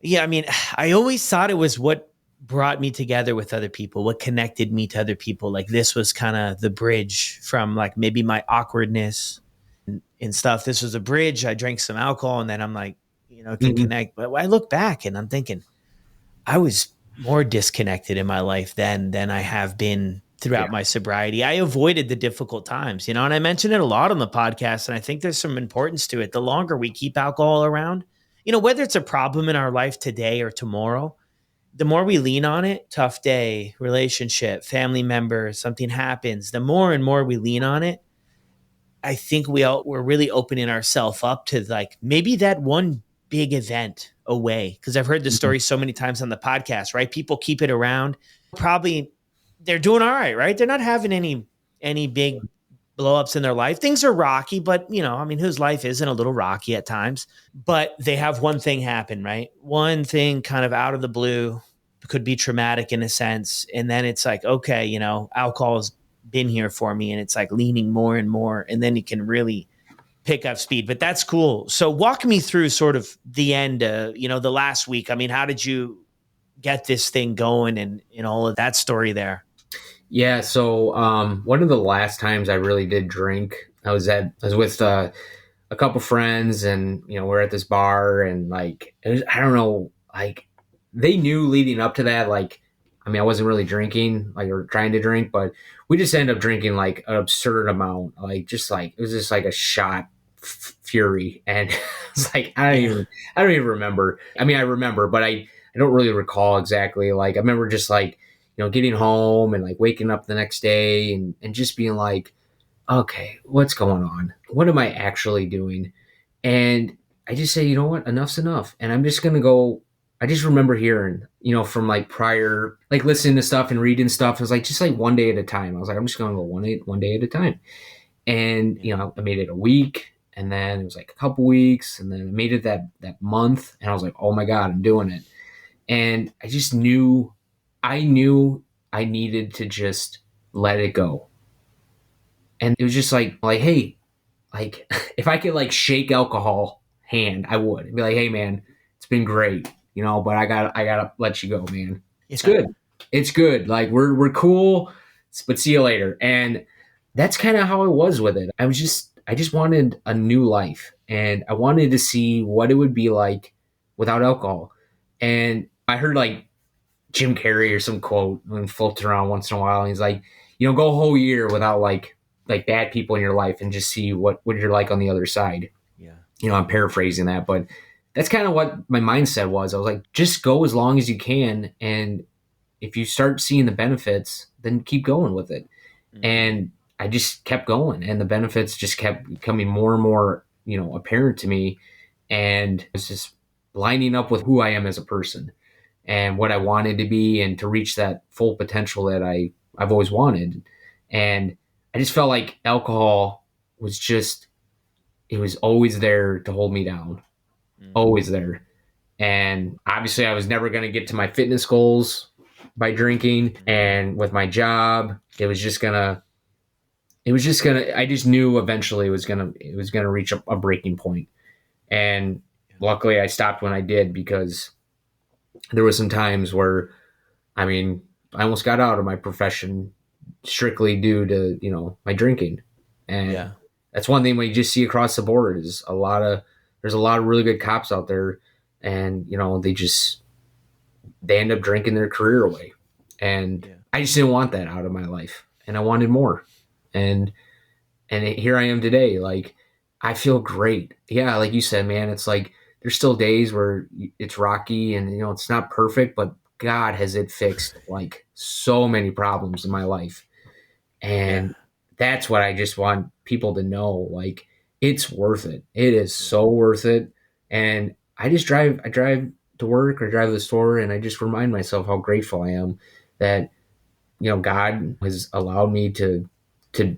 I always thought it was what brought me together with other people, what connected me to other people. Like this was kind of the bridge from like maybe my awkwardness and stuff. This was a bridge. I drank some alcohol and then I'm like, can connect. But I look back and I'm thinking I was more disconnected in my life than I have been throughout my sobriety. I avoided the difficult times, and I mentioned it a lot on the podcast, and I think there's some importance to it. The longer we keep alcohol around, whether it's a problem in our life today or tomorrow, the more we lean on it, tough day, relationship, family member, something happens, the more and more we lean on it, I think we're really opening ourselves up to like maybe that one big event away. Cause I've heard the story so many times on the podcast, right? People keep it around. Probably they're doing all right, right? They're not having any big blow-ups in their life. Things are rocky, but whose life isn't a little rocky at times? But they have one thing happen, right? One thing kind of out of the blue, could be traumatic in a sense. And then it's like, okay, alcohol has been here for me, and it's like leaning more and more, and then you can really pick up speed. But that's cool. So walk me through sort of the end, the last week. I mean, how did you get this thing going and all of that story there? Yeah. So one of the last times I really did drink, I was with a couple friends, and we're at this bar, and like I don't know, like they knew leading up to that, like I wasn't really drinking, like, or trying to drink, but we just ended up drinking like an absurd amount, like just like it was just like a shot fury, and it's like I don't even remember. I mean, I remember, but I don't really recall exactly. Like I remember just like getting home and like waking up the next day and just being like, okay, what's going on? What am I actually doing? And I just say, you know what, enough's enough, and I'm just gonna go. I just remember hearing, from like prior, like listening to stuff and reading stuff. It was like just like one day at a time. I was like, I'm just gonna go one day at a time. And I made it a week, and then it was like a couple weeks, and then I made it that month, and I was like, oh my God, I'm doing it. And I just knew I needed to just let it go. And it was just like, hey, like if I could like shake alcohol hand, I would. I'd be like, hey man, it's been great, but I gotta let you go, man. It's good. It's good. Like we're cool, but see you later. And that's kind of how I was with it. I just wanted a new life, and I wanted to see what it would be like without alcohol. And I heard like Jim Carrey or some quote when floats around once in a while. And he's like, go a whole year without like bad people in your life and just see what you're like on the other side. Yeah. I'm paraphrasing that, but that's kind of what my mindset was. I was like, just go as long as you can. And if you start seeing the benefits, then keep going with it. Mm-hmm. And I just kept going, and the benefits just kept becoming more and more, apparent to me. and it's just lining up with who I am as a person and what I wanted to be and to reach that full potential that I've always wanted. And I just felt like alcohol was just, it was always there to hold me down, always there. And obviously I was never going to get to my fitness goals by drinking. And with my job, I just knew eventually it was going to reach a breaking point. And luckily I stopped when I did, because there was some times where, I mean, I almost got out of my profession strictly due to, my drinking. And that's one thing we just see across the board is there's a lot of really good cops out there, and, they end up drinking their career away. And I just didn't want that out of my life, and I wanted more. And here I am today. Like, I feel great. Yeah, like you said, man, it's like there's still days where it's rocky and, it's not perfect, but God, has it fixed like so many problems in my life. And that's what I just want people to know. Like, it's worth it. It is so worth it. And I drive to work or drive to the store, and I just remind myself how grateful I am that, God has allowed me to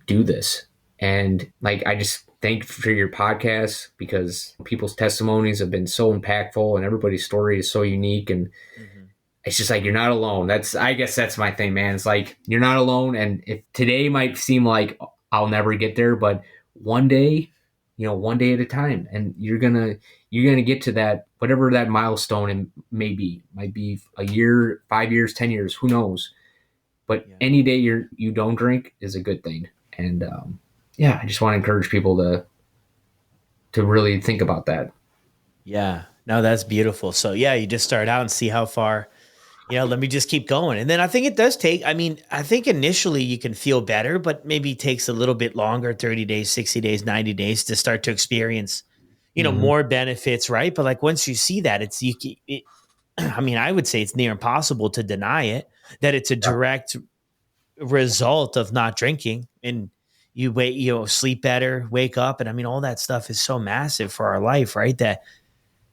do this. And like, I just thank you for your podcast, because people's testimonies have been so impactful and everybody's story is so unique. And it's just like, you're not alone. I guess that's my thing, man. It's like, you're not alone. And if today might seem like I'll never get there, but one day, one day at a time, and you're going to get to that, whatever that milestone might be a year, 5 years, 10 years, who knows? But any day you don't drink is a good thing. And, I just want to encourage people to really think about that. Yeah, no, that's beautiful. So you just start out and see how far, let me just keep going. And then I think it does take, I think initially you can feel better, but maybe it takes a little bit longer, 30 days, 60 days, 90 days to start to experience, more benefits. Right. But like, once you see that I would say it's near impossible to deny it, that it's a direct result of not drinking. And you sleep better, wake up. And all that stuff is so massive for our life, right? That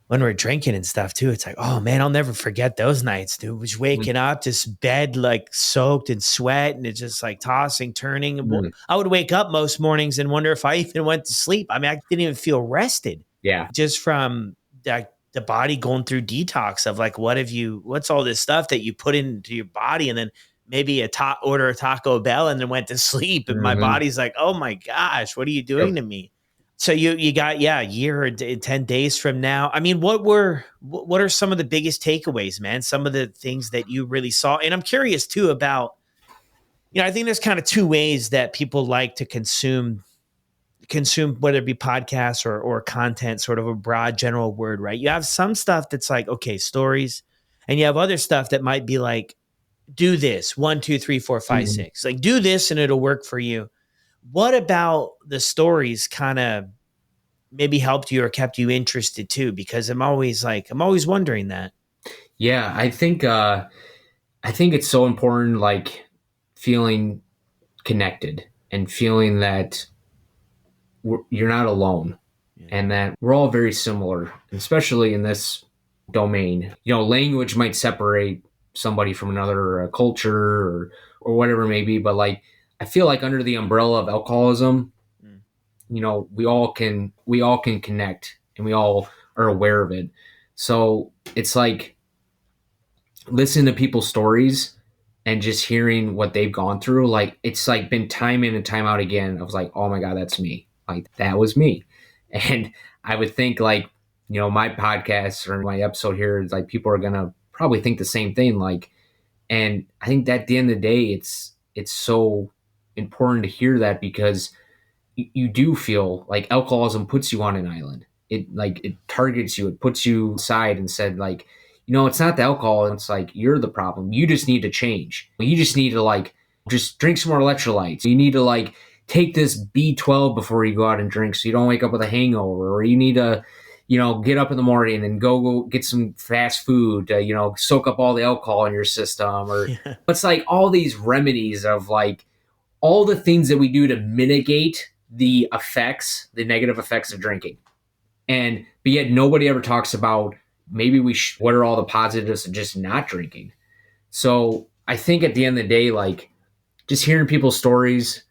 when we're drinking and stuff too, it's like, oh man, I'll never forget those nights, dude. Was waking up, just bed like soaked in sweat, and it's just like tossing, turning. I would wake up most mornings and wonder if I even went to sleep. I didn't even feel rested. Yeah. Just from the body going through detox of like, what's all this stuff that you put into your body, and then maybe order a Taco Bell and then went to sleep. And my body's like, oh my gosh, what are you doing to me? So you got, a year or 10 days from now. What are some of the biggest takeaways, man? Some of the things that you really saw. And I'm curious too about, I think there's kind of two ways that people like to consume, whether it be podcasts or content, sort of a broad general word, right? You have some stuff that's like, okay, stories, and you have other stuff that might be like, do this 1, 2, 3, 4, 5, 6, like do this and it'll work for you. What about the stories kind of maybe helped you or kept you interested too? Because I'm always wondering that. Yeah, I think it's so important, like feeling connected and feeling that you're not alone, and that we're all very similar, especially in this domain. Language might separate somebody from another culture or whatever it may be, but like, I feel like under the umbrella of alcoholism, we all can connect, and we all are aware of it. So it's like listening to people's stories and just hearing what they've gone through. Like, it's like been time in and time out again. I was like, oh my God, that's me. Like, that was me. And I would think like, my podcast or my episode here is like, people are going to probably think the same thing. Like, and I think that at the end of the day, it's so important to hear that, because you do feel like alcoholism puts you on an island. It targets you. It puts you aside and said like, it's not the alcohol. It's like, you're the problem. You just need to change. You just need to like, just drink some more electrolytes. You need to like take this B12 before you go out and drink, so you don't wake up with a hangover. Or you need to, get up in the morning and go get some fast food to, soak up all the alcohol in your system. Or it's like all these remedies of like all the things that we do to mitigate the negative effects of drinking. But yet nobody ever talks about maybe what are all the positives of just not drinking. So I think at the end of the day, like, just hearing people's stories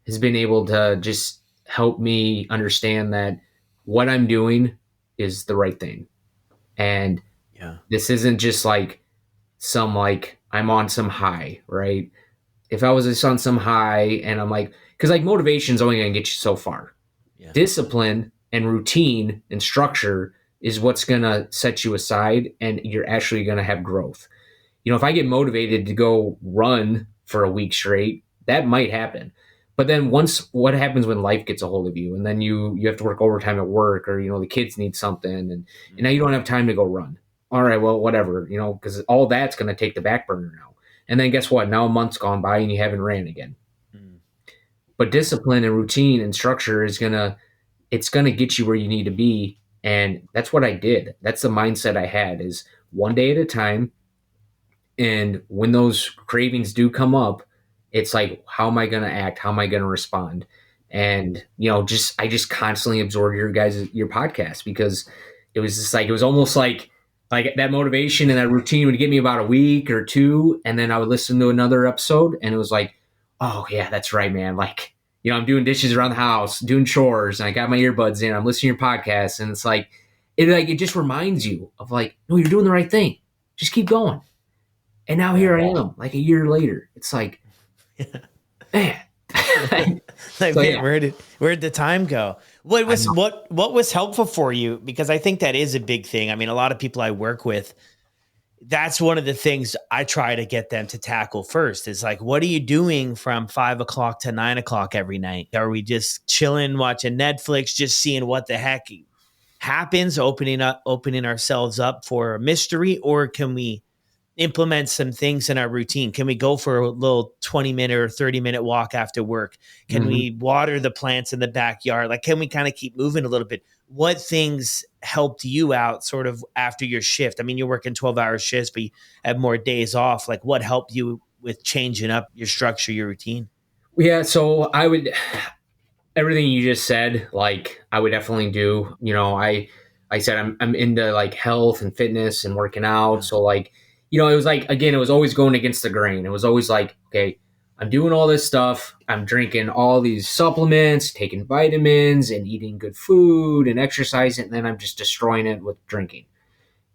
has been able to just help me understand that what I'm doing is the right thing. And Yeah. this isn't just like some, like, I'm on some high, right? If I was just on some high and I'm like, because like motivation is only going to get you so far. Yeah. Discipline and routine and structure is what's going to set you aside, and you're actually going to have growth. If I get motivated to go run for a week straight, that might happen. But then what happens when life gets a hold of you, and then you have to work overtime at work, or the kids need something, and now you don't have time to go run. All right, well, whatever, because all that's going to take the back burner now. And then guess what? Now a month's gone by and you haven't ran again. Mm. But discipline and routine and structure it's gonna get you where you need to be. And that's what I did. That's the mindset I had, is one day at a time. And when those cravings do come up, it's like, how am I going to act? How am I going to respond? And, I just constantly absorb your podcast, because it was just like, it was almost like that motivation and that routine would get me about a week or two. And then I would listen to another episode and it was like, oh yeah, that's right, man. Like, I'm doing dishes around the house, doing chores, and I got my earbuds in, I'm listening to your podcast. And it's like, it just reminds you of, like, no, you're doing the right thing. Just keep going. And now Yeah. here I am, like a year later. It's like, man. Like, So, man, yeah. where'd the time go? What was helpful for you? Because I think that is a big thing. I mean, a lot of people I work with, that's one of the things I try to get them to tackle first. Is like, what are you doing from 5 o'clock to 9 o'clock every night? Are we just chilling, watching Netflix, just seeing what the heck happens, opening ourselves up for a mystery, or can we implement some things in our routine? Can we go for a little 20-minute or 30-minute walk after work? Can we water the plants in the backyard? Like, can we kind of keep moving a little bit? What things helped you out sort of after your shift? I mean, you're working 12-hour shifts, but you have more days off. Like, what helped you with changing up your structure, your routine? Yeah. So everything you just said, like, I would definitely do. I said I'm into like health and fitness and working out. Yeah. So, like, it was like, again, it was always going against the grain. It was always like, okay, I'm doing all this stuff. I'm drinking all these supplements, taking vitamins, and eating good food and exercising, and then I'm just destroying it with drinking.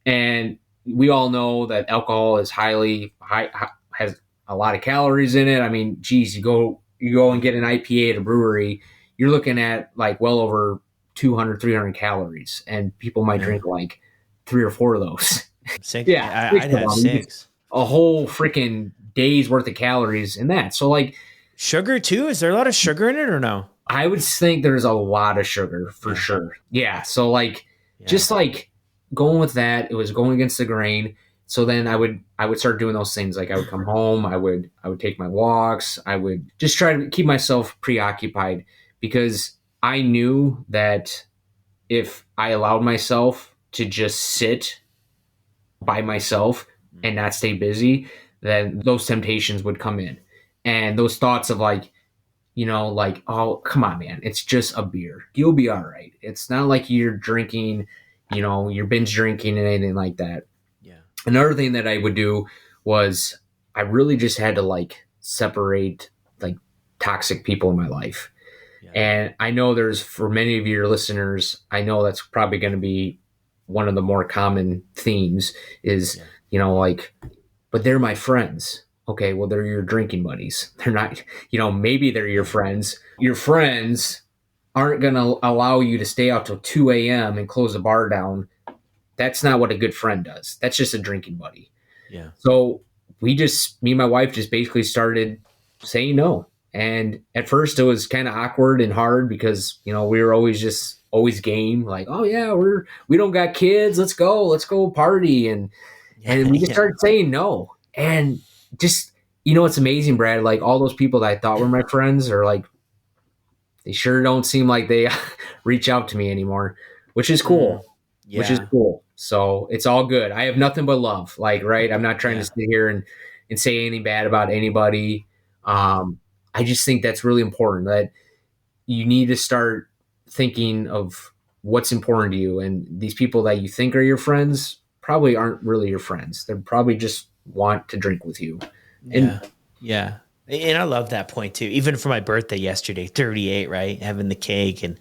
And we all know that alcohol is has a lot of calories in it. I mean, geez, you go and get an IPA at a brewery, you're looking at like well over 200, 300 calories, and people might drink like 3 or 4 of those. Six. Yeah, I'd have 6. a whole freaking day's worth of calories in that. So, like, Sugar too? Is there a lot of sugar in it or no? I would think there's a lot of sugar for sure. Yeah. So, like, just like going with that, it was going against the grain. So then I would start doing those things. Like, I would come home, I would take my walks, I would just try to keep myself preoccupied, because I knew that if I allowed myself to just sit by myself and not stay busy, then those temptations would come in. And those thoughts of, like, like, oh, come on, man, it's just a beer. You'll be all right. It's not like you're drinking, you're binge drinking and anything like that. Yeah. Another thing that I would do was I really just had to, like, separate, like, toxic people in my life. Yeah. And I know for many of your listeners, I know that's probably going to be one of the more common themes is, like, but they're my friends. Okay, well, they're your drinking buddies. They're not, maybe they're your friends. Your friends aren't going to allow you to stay out till 2 a.m. and close the bar down. That's not what a good friend does. That's just a drinking buddy. Yeah. So me and my wife just basically started saying no. And at first it was kind of awkward and hard, because, we were always game. Like, oh yeah, we don't got kids. Let's go party. And we just started saying no. And just, it's amazing, Brad. Like, all those people that I thought were my friends are like, they sure don't seem like they reach out to me anymore, which is cool. Yeah. Which is cool. So it's all good. I have nothing but love. Like, right. I'm not trying to sit here and say anything bad about anybody. I just think that's really important, that you need to start thinking of what's important to you. And these people that you think are your friends probably aren't really your friends. They're probably just want to drink with you. Yeah. Yeah. And I love that point too. Even for my birthday yesterday, 38, right? Having the cake, and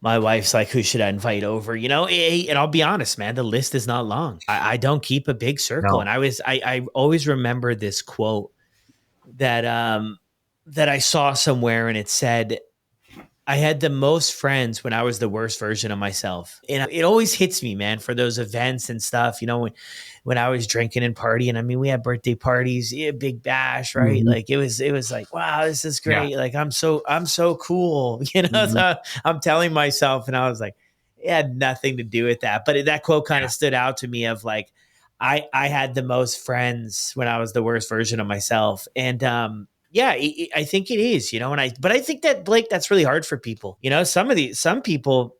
my wife's like, who should I invite over? And I'll be honest, man, the list is not long. I don't keep a big circle. No. And I always remember this quote that that I saw somewhere, and it said, I had the most friends when I was the worst version of myself. And it always hits me, man, for those events and stuff, when I was drinking and partying. I mean, we had birthday parties, yeah, big bash, right? Mm-hmm. Like it was like, wow, this is great. Yeah. Like I'm so cool. Mm-hmm. So I'm telling myself, and I was like, it had nothing to do with that. But that quote kind Yeah. of stood out to me of like, I had the most friends when I was the worst version of myself. And yeah, I think it is, but I think that, Blake, that's really hard for people. Some people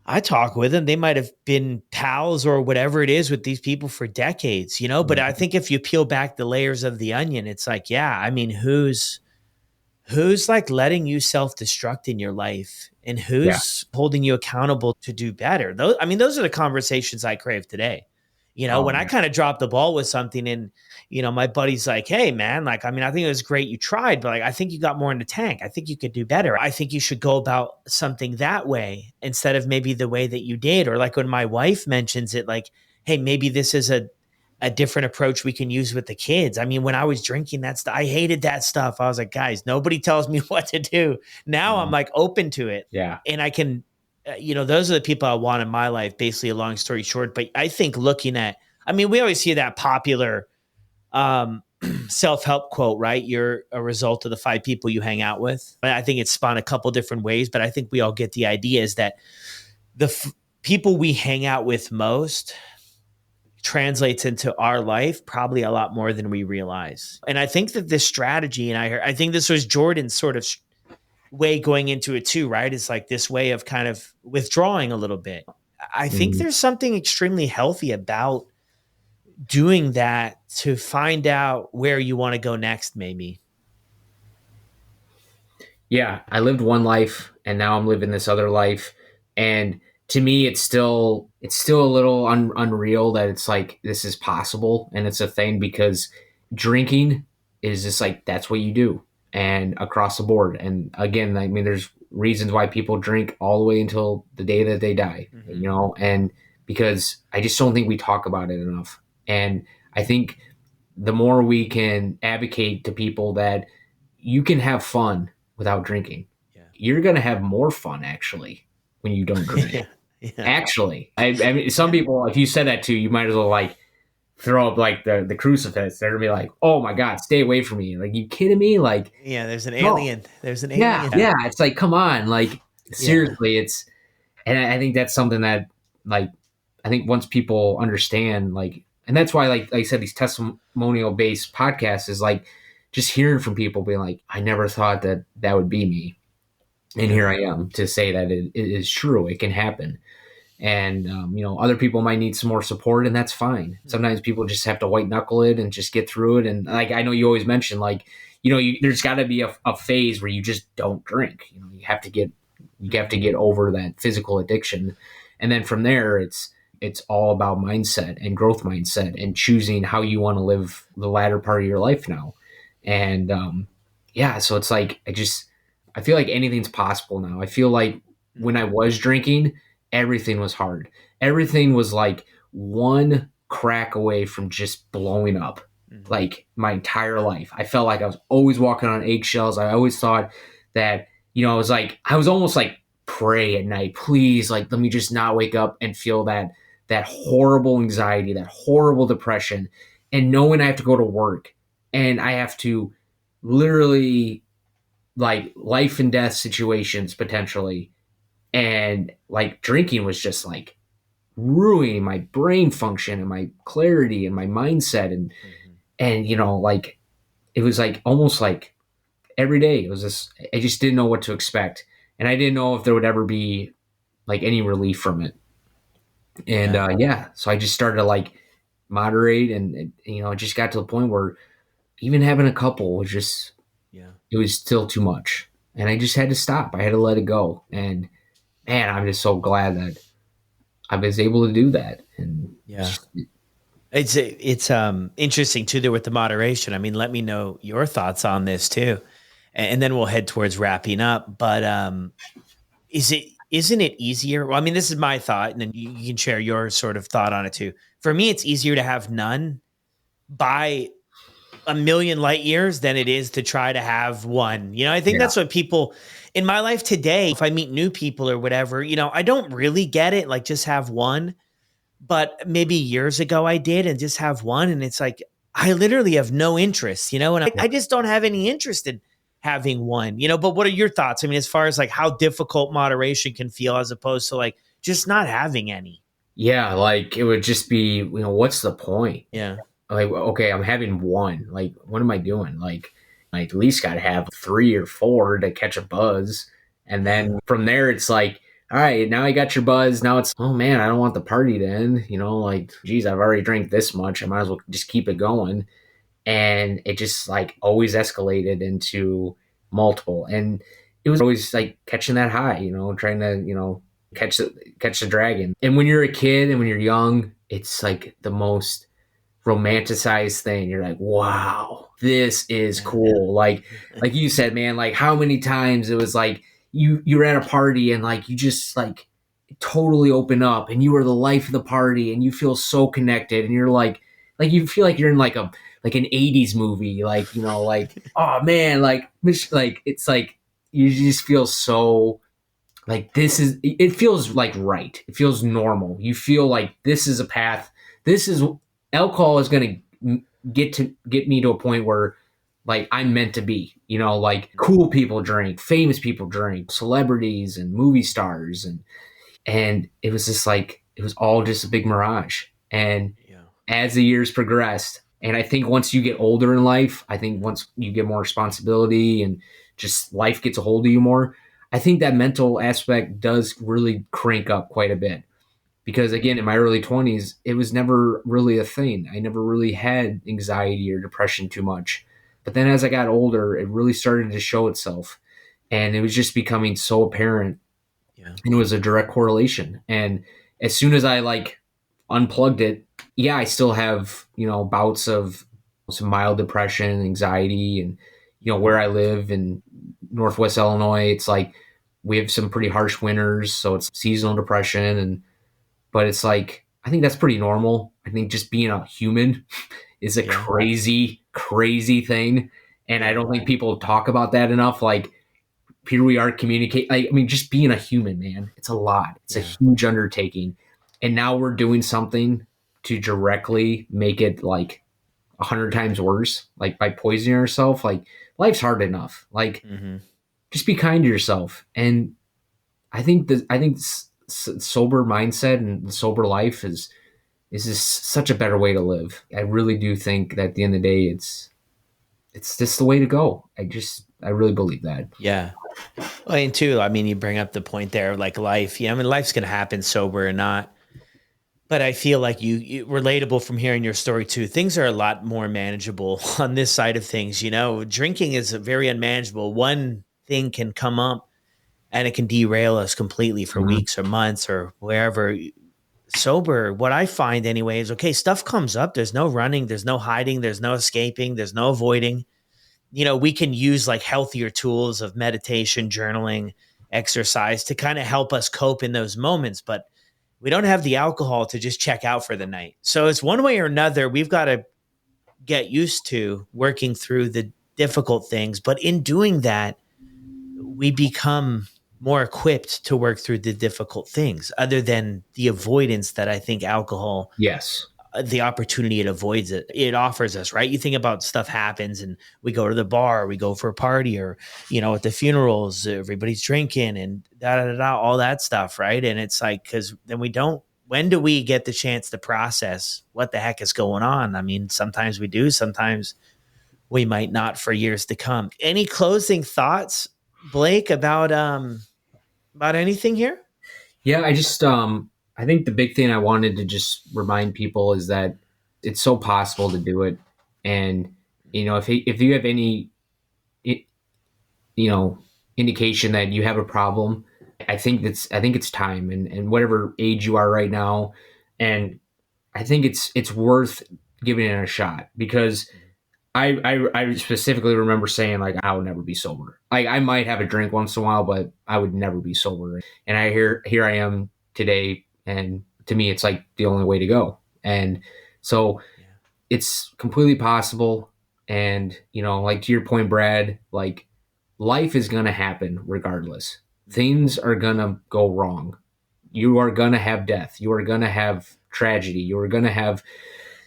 I talk with them, they might have been pals or whatever it is with these people for decades, but I think if you peel back the layers of the onion, it's like, yeah, I mean, who's like letting you self-destruct in your life, and Yeah. who's holding you accountable to do better? Those are the conversations I crave today. Oh When I yeah. kind of dropped the ball with something, and my buddy's like, hey man, like, I mean, I think it was great you tried, but like, I think you got more in the tank. I think you could do better. I think you should go about something that way instead of maybe the way that you did. Or like when my wife mentions it, like, hey, maybe this is a different approach we can use with the kids. I mean, when I was drinking that stuff, I hated that stuff. I was like, guys, nobody tells me what to do. Now I'm like open to it. Yeah. And I can, those are the people I want in my life, basically, a long story short. But I think I mean, we always see that popular um, self-help quote, right? You're a result of the 5 people you hang out with. I think it's spun a couple different ways, but I think we all get the idea is that people we hang out with most translates into our life probably a lot more than we realize. And I think that this strategy, and I think this was Jordan's sort of way going into it too, right? It's like this way of kind of withdrawing a little bit. I think Mm-hmm. there's something extremely healthy about doing that to find out where you want to go next, maybe. Yeah, I lived one life and now I'm living this other life. And to me, it's still a little unreal that it's like this is possible and it's a thing, because drinking is just like that's what you do, and across the board. And again, I mean, there's reasons why people drink all the way until the day that they die, and because I just don't think we talk about it enough. And I think the more we can advocate to people that you can have fun without drinking, Yeah. you're going to have more fun actually when you don't drink. Yeah. Yeah. Actually, I mean, some people, if you said that to, you might as well like throw up like the crucifix. They're gonna be like, "Oh my god, stay away from me!" Like, you kidding me? Like, Yeah, there's an no. alien. There's an Yeah, alien. yeah. It's like, come on, like Yeah. seriously, and I think that's something that, like, I think once people understand, like, and that's why, like I said, these testimonial based podcasts is like just hearing from people being like, I never thought that that would be me, and here I am to say that it is true. It can happen. And other people might need some more support, and that's fine. Sometimes people just have to white knuckle it and just get through it. And like, I know you always mention, like, there's got to be a phase where you just don't drink. You have to get over that physical addiction, and then from there, it's all about mindset and growth mindset and choosing how you want to live the latter part of your life now. And yeah, so it's like I feel like anything's possible now. I feel like when I was drinking, everything was hard. Everything was like one crack away from just blowing up. Like my entire life, I felt like I was always walking on eggshells. I always thought that, it was like, I was almost like, pray at night, please, like, let me just not wake up and feel that horrible anxiety, that horrible depression, and knowing I have to go to work and I have to literally, like, life and death situations potentially. And like drinking was just like ruining my brain function and my clarity and my mindset. And like, it was like almost like every day it was just, I just didn't know what to expect. And I didn't know if there would ever be like any relief from it. And so I just started to like moderate, and it just got to the point where even having a couple was just, it was still too much. And I just had to stop. I had to let it go. And man, I'm just so glad that I was able to do that. And Yeah. It's interesting too there with the moderation. I mean, let me know your thoughts on this too. And then we'll head towards wrapping up. But isn't it easier? Well, I mean, this is my thought, and then you can share your sort of thought on it too. For me, it's easier to have none by a million light years than it is to try to have one. I think yeah, that's what people in my life today, if I meet new people or whatever, I don't really get it. Like just have one. But maybe years ago I did and just have one. And it's like, I literally have no interest, and yeah. I just don't have any interest in having one, but what are your thoughts? I mean, as far as like how difficult moderation can feel as opposed to like just not having any. Yeah, like it would just be, what's the point? Yeah. Like, okay, I'm having one. Like, what am I doing? Like, I at least got to have 3 or 4 to catch a buzz. And Yeah. then from there, it's like, all right, now I got your buzz. Now it's, oh man, I don't want the party to end. Like, geez, I've already drank this much. I might as well just keep it going. And it just like always escalated into multiple. And it was always like catching that high, trying to, catch the dragon. And when you're a kid and when you're young, it's like the most romanticized thing. You're like, wow, this is Yeah. cool. Like you said, man, like how many times it was like you're at a party and like you just like totally open up and you are the life of the party and you feel so connected and you're like you feel like you're in like an 80s movie, like, like, oh man, like it's like you just feel so like it feels like right. It feels normal. You feel like this is a path. This is alcohol is going to get me to a point where like I'm meant to be, like cool people drink, famous people drink, celebrities and movie stars. And it was just like, it was all just a big mirage. And Yeah. as the years progressed, and I think once you get older in life, I think once you get more responsibility and just life gets a hold of you more, I think that mental aspect does really crank up quite a bit. Because again, in my early 20s, it was never really a thing. I never really had anxiety or depression too much. But then as I got older, it really started to show itself. And it was just becoming so apparent, Yeah. and it was a direct correlation. And as soon as I like unplugged it, yeah, I still have, bouts of some mild depression, anxiety, and where I live in Northwest Illinois, it's like we have some pretty harsh winters, so it's seasonal depression. And but it's like I think that's pretty normal. I think just being a human is a Yeah. crazy, crazy thing. And I Yeah. don't think people talk about that enough. Like here we are communicate. I mean, just being a human, man, it's a lot. It's a Yeah. huge undertaking. And now we're doing something to directly make it like 100 times worse, like by poisoning ourselves. Like life's hard enough. Like Mm-hmm. just be kind to yourself. And I think sober mindset and the sober life is just such a better way to live. I really do think that at the end of the day, it's just the way to go. I really believe that. Yeah. Well, and too, I mean, you bring up the point there, like life. Yeah, I mean, life's going to happen sober or not. But I feel like you relatable from hearing your story too. Things are a lot more manageable on this side of things. Drinking is very unmanageable. One thing can come up and it can derail us completely for Mhm. weeks or months or wherever. Sober, what I find anyway is okay, stuff comes up. There's no running, there's no hiding, there's no escaping, there's no avoiding. We can use like healthier tools of meditation, journaling, exercise to kind of help us cope in those moments. But we don't have the alcohol to just check out for the night. So it's one way or another, we've got to get used to working through the difficult things. But in doing that, we become more equipped to work through the difficult things, other than the avoidance that I think alcohol, Yes. the opportunity it offers us, right? You think about stuff happens and we go to the bar, we go for a party, or at the funerals everybody's drinking and da da da, da all that stuff, right? And it's like, because then we don't, when do we get the chance to process what the heck is going on? I mean, sometimes we do, sometimes we might not for years to come. Any closing thoughts, Blake, about anything here? Yeah, I think the big thing I wanted to just remind people is that it's so possible to do it. And if you have any you know indication that you have a problem, I think it's time, and whatever age you are right now, and I think it's worth giving it a shot, because I specifically remember saying, like, I would never be sober. Like, I might have a drink once in a while, but I would never be sober. And here I am today, and to me, it's like the only way to go. And so Yeah. it's completely possible. And, like, to your point, Brad, like, life is going to happen regardless. Things are going to go wrong. You are going to have death. You are going to have tragedy. You are going to have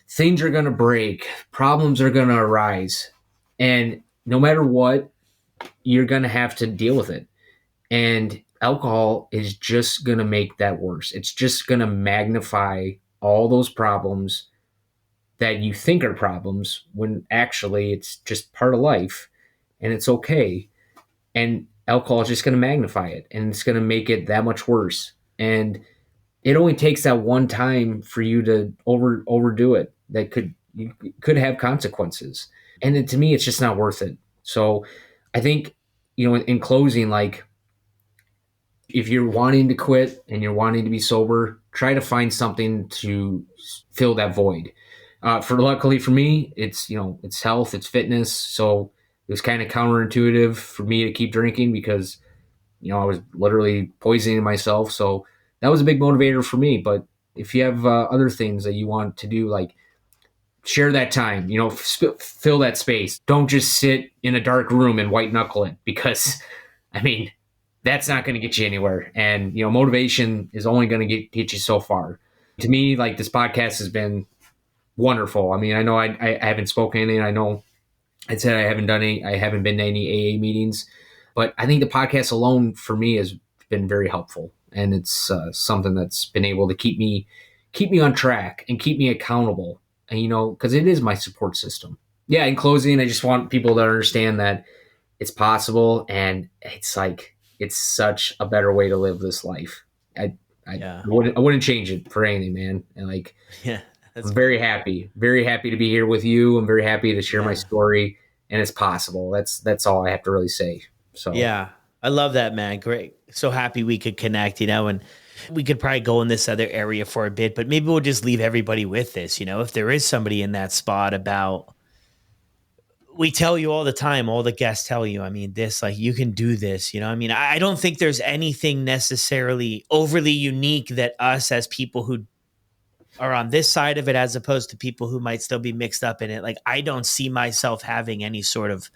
things are going to break. Problems are going to arise. And no matter what, you're going to have to deal with it. And alcohol is just going to make that worse. It's just going to magnify all those problems that you think are problems, when actually it's just part of life, and it's okay. And alcohol is just going to magnify it, and it's going to make it that much worse. And it only takes that one time for you to overdo it, that could have consequences. And to me, it's just not worth it. So I think, in closing, like, if you're wanting to quit and you're wanting to be sober, try to find something to fill that void. Luckily for me, it's health, it's fitness. So it was kind of counterintuitive for me to keep drinking, because I was literally poisoning myself. So that was a big motivator for me. But if you have other things that you want to do, like, share that time, fill that space. Don't just sit in a dark room and white knuckle it, because, I mean, that's not going to get you anywhere. And, motivation is only going to get you so far. To me, like, this podcast has been wonderful. I mean, I know I haven't spoken anything. I know I said I haven't been to any AA meetings, but I think the podcast alone for me has been very helpful. And it's something that's been able to keep me on track and keep me accountable. And, because it is my support system. Yeah. In closing, I just want people to understand that it's possible, and it's like, it's such a better way to live this life. I wouldn't change it for anything, man. And, like, Yeah. I'm very happy to be here with you. I'm very happy to share my story, and it's possible. That's all I have to really say. So yeah, I love that, man. Great. So happy we could connect, and we could probably go in this other area for a bit, but maybe we'll just leave everybody with this. If there is somebody in that spot about, we tell you all the time, all the guests tell you, I mean, this, like, you can do this, I mean, I don't think there's anything necessarily overly unique that us as people who are on this side of it, as opposed to people who might still be mixed up in it. Like, I don't see myself having any sort of,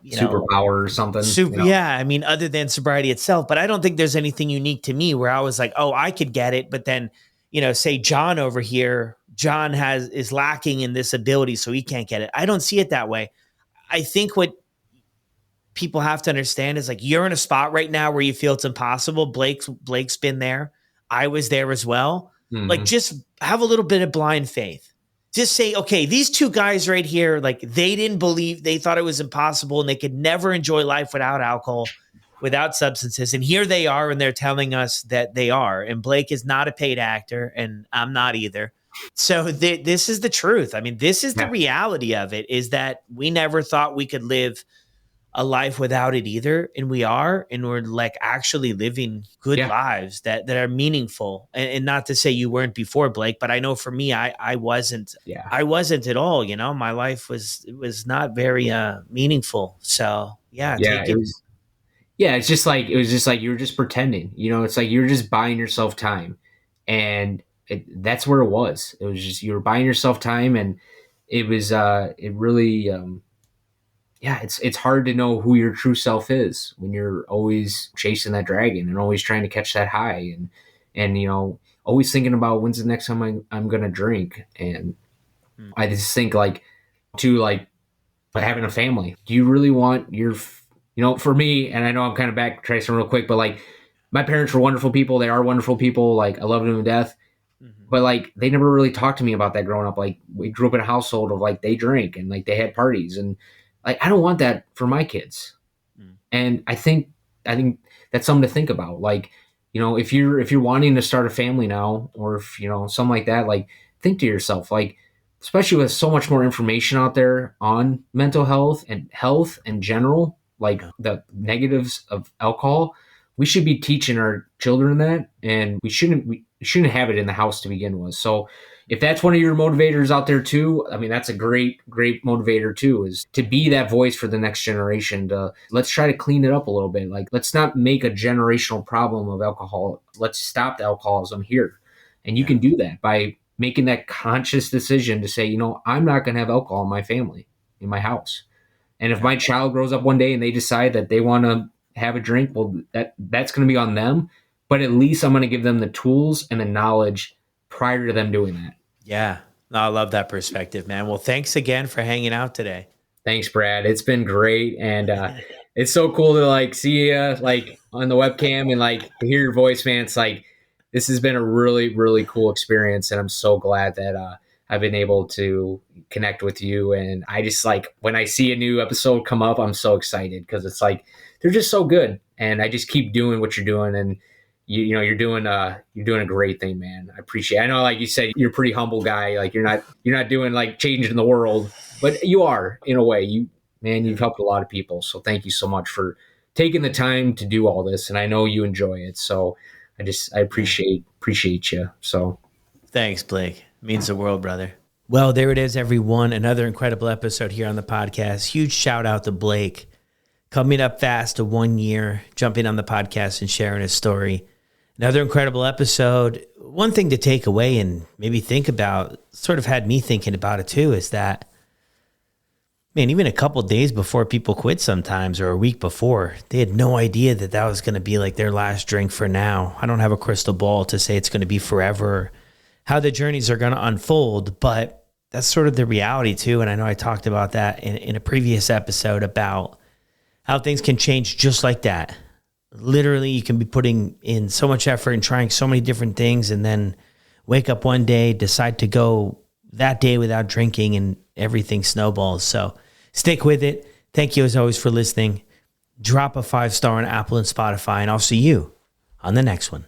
superpower or something. Yeah. I mean, other than sobriety itself, but I don't think there's anything unique to me where I was like, oh, I could get it. But then, say John over here, John is lacking in this ability, so he can't get it. I don't see it that way. I think what people have to understand is, like, you're in a spot right now where you feel it's impossible. Blake's been there. I was there as well. Mm-hmm. Like, just have a little bit of blind faith. Just say, okay, these two guys right here, like, they didn't believe, they thought it was impossible and they could never enjoy life without alcohol, without substances. And here they are, and they're telling us that they are. And Blake is not a paid actor, and I'm not either. So this is the truth. I mean, this is the reality of it, is that we never thought we could live a life without it either. And we are, and we're, like, actually living good lives that are meaningful. And not to say you weren't before, Blake, but I know for me, I wasn't, I wasn't at all. My life was not very meaningful. So it's just like, you were just pretending, it's like you're just buying yourself time. And that's where it was. It was just, you were buying yourself time, and it was, it really, it's hard to know who your true self is when you're always chasing that dragon and always trying to catch that high, and always thinking about when's the next time I'm going to drink. And I just think, like, like, having a family. Do you really want your, for me, and I know I'm kind of backtracing real quick, but, like, my parents were wonderful people. They are wonderful people. Like, I love them to death. But, like, they never really talked to me about that growing up. Like, we grew up in a household of, like, they drank and, like, they had parties, and, like, I don't want that for my kids. And I think that's something to think about. Like, if you're wanting to start a family now, or if, something like that, like, think to yourself, like, especially with so much more information out there on mental health and health in general, like the negatives of alcohol, we should be teaching our children that, and we shouldn't have it in the house to begin with. So if that's one of your motivators out there too, I mean, that's a great motivator too, is to be that voice for the next generation. Let's try to clean it up a little bit. Like, let's not make a generational problem of alcohol. Let's stop the alcoholism here. And you can do that by making that conscious decision to say, I'm not going to have alcohol in my family, in my house. And if my child grows up one day and they decide that they want to have a drink, well, that's going to be on them. But at least I'm going to give them the tools and the knowledge prior to them doing that. Yeah. No, I love that perspective, man. Well, thanks again for hanging out today. Thanks, Brad. It's been great. And it's so cool to see you on the webcam and to hear your voice, man. It's this has been a really, really cool experience. And I'm so glad that I've been able to connect with you. And I just when I see a new episode come up, I'm so excited because it's they're just so good. And I just keep doing what you're doing. And you're doing a great thing, man. I appreciate it. I know, like you said, you're a pretty humble guy. You're not doing changing the world, but you are in a way. You've helped a lot of people. So thank you so much for taking the time to do all this. And I know you enjoy it. So I appreciate you. So thanks, Blake. It means the world, brother. Well, there it is, everyone. Another incredible episode here on the podcast. Huge shout out to Blake. Coming up fast to 1 year, jumping on the podcast and sharing his story. Another incredible episode. One thing to take away and maybe think about, sort of had me thinking about it too, is that, man, even a couple of days before people quit sometimes, or a week before, they had no idea that was going to be their last drink for now. I don't have a crystal ball to say it's going to be forever, how the journeys are going to unfold, but that's sort of the reality too. And I know I talked about that in a previous episode about how things can change just like that. Literally, you can be putting in so much effort and trying so many different things, and then wake up one day, decide to go that day without drinking, and everything snowballs. So stick with it. Thank you as always for listening. Drop a 5-star on Apple and Spotify, and I'll see you on the next one.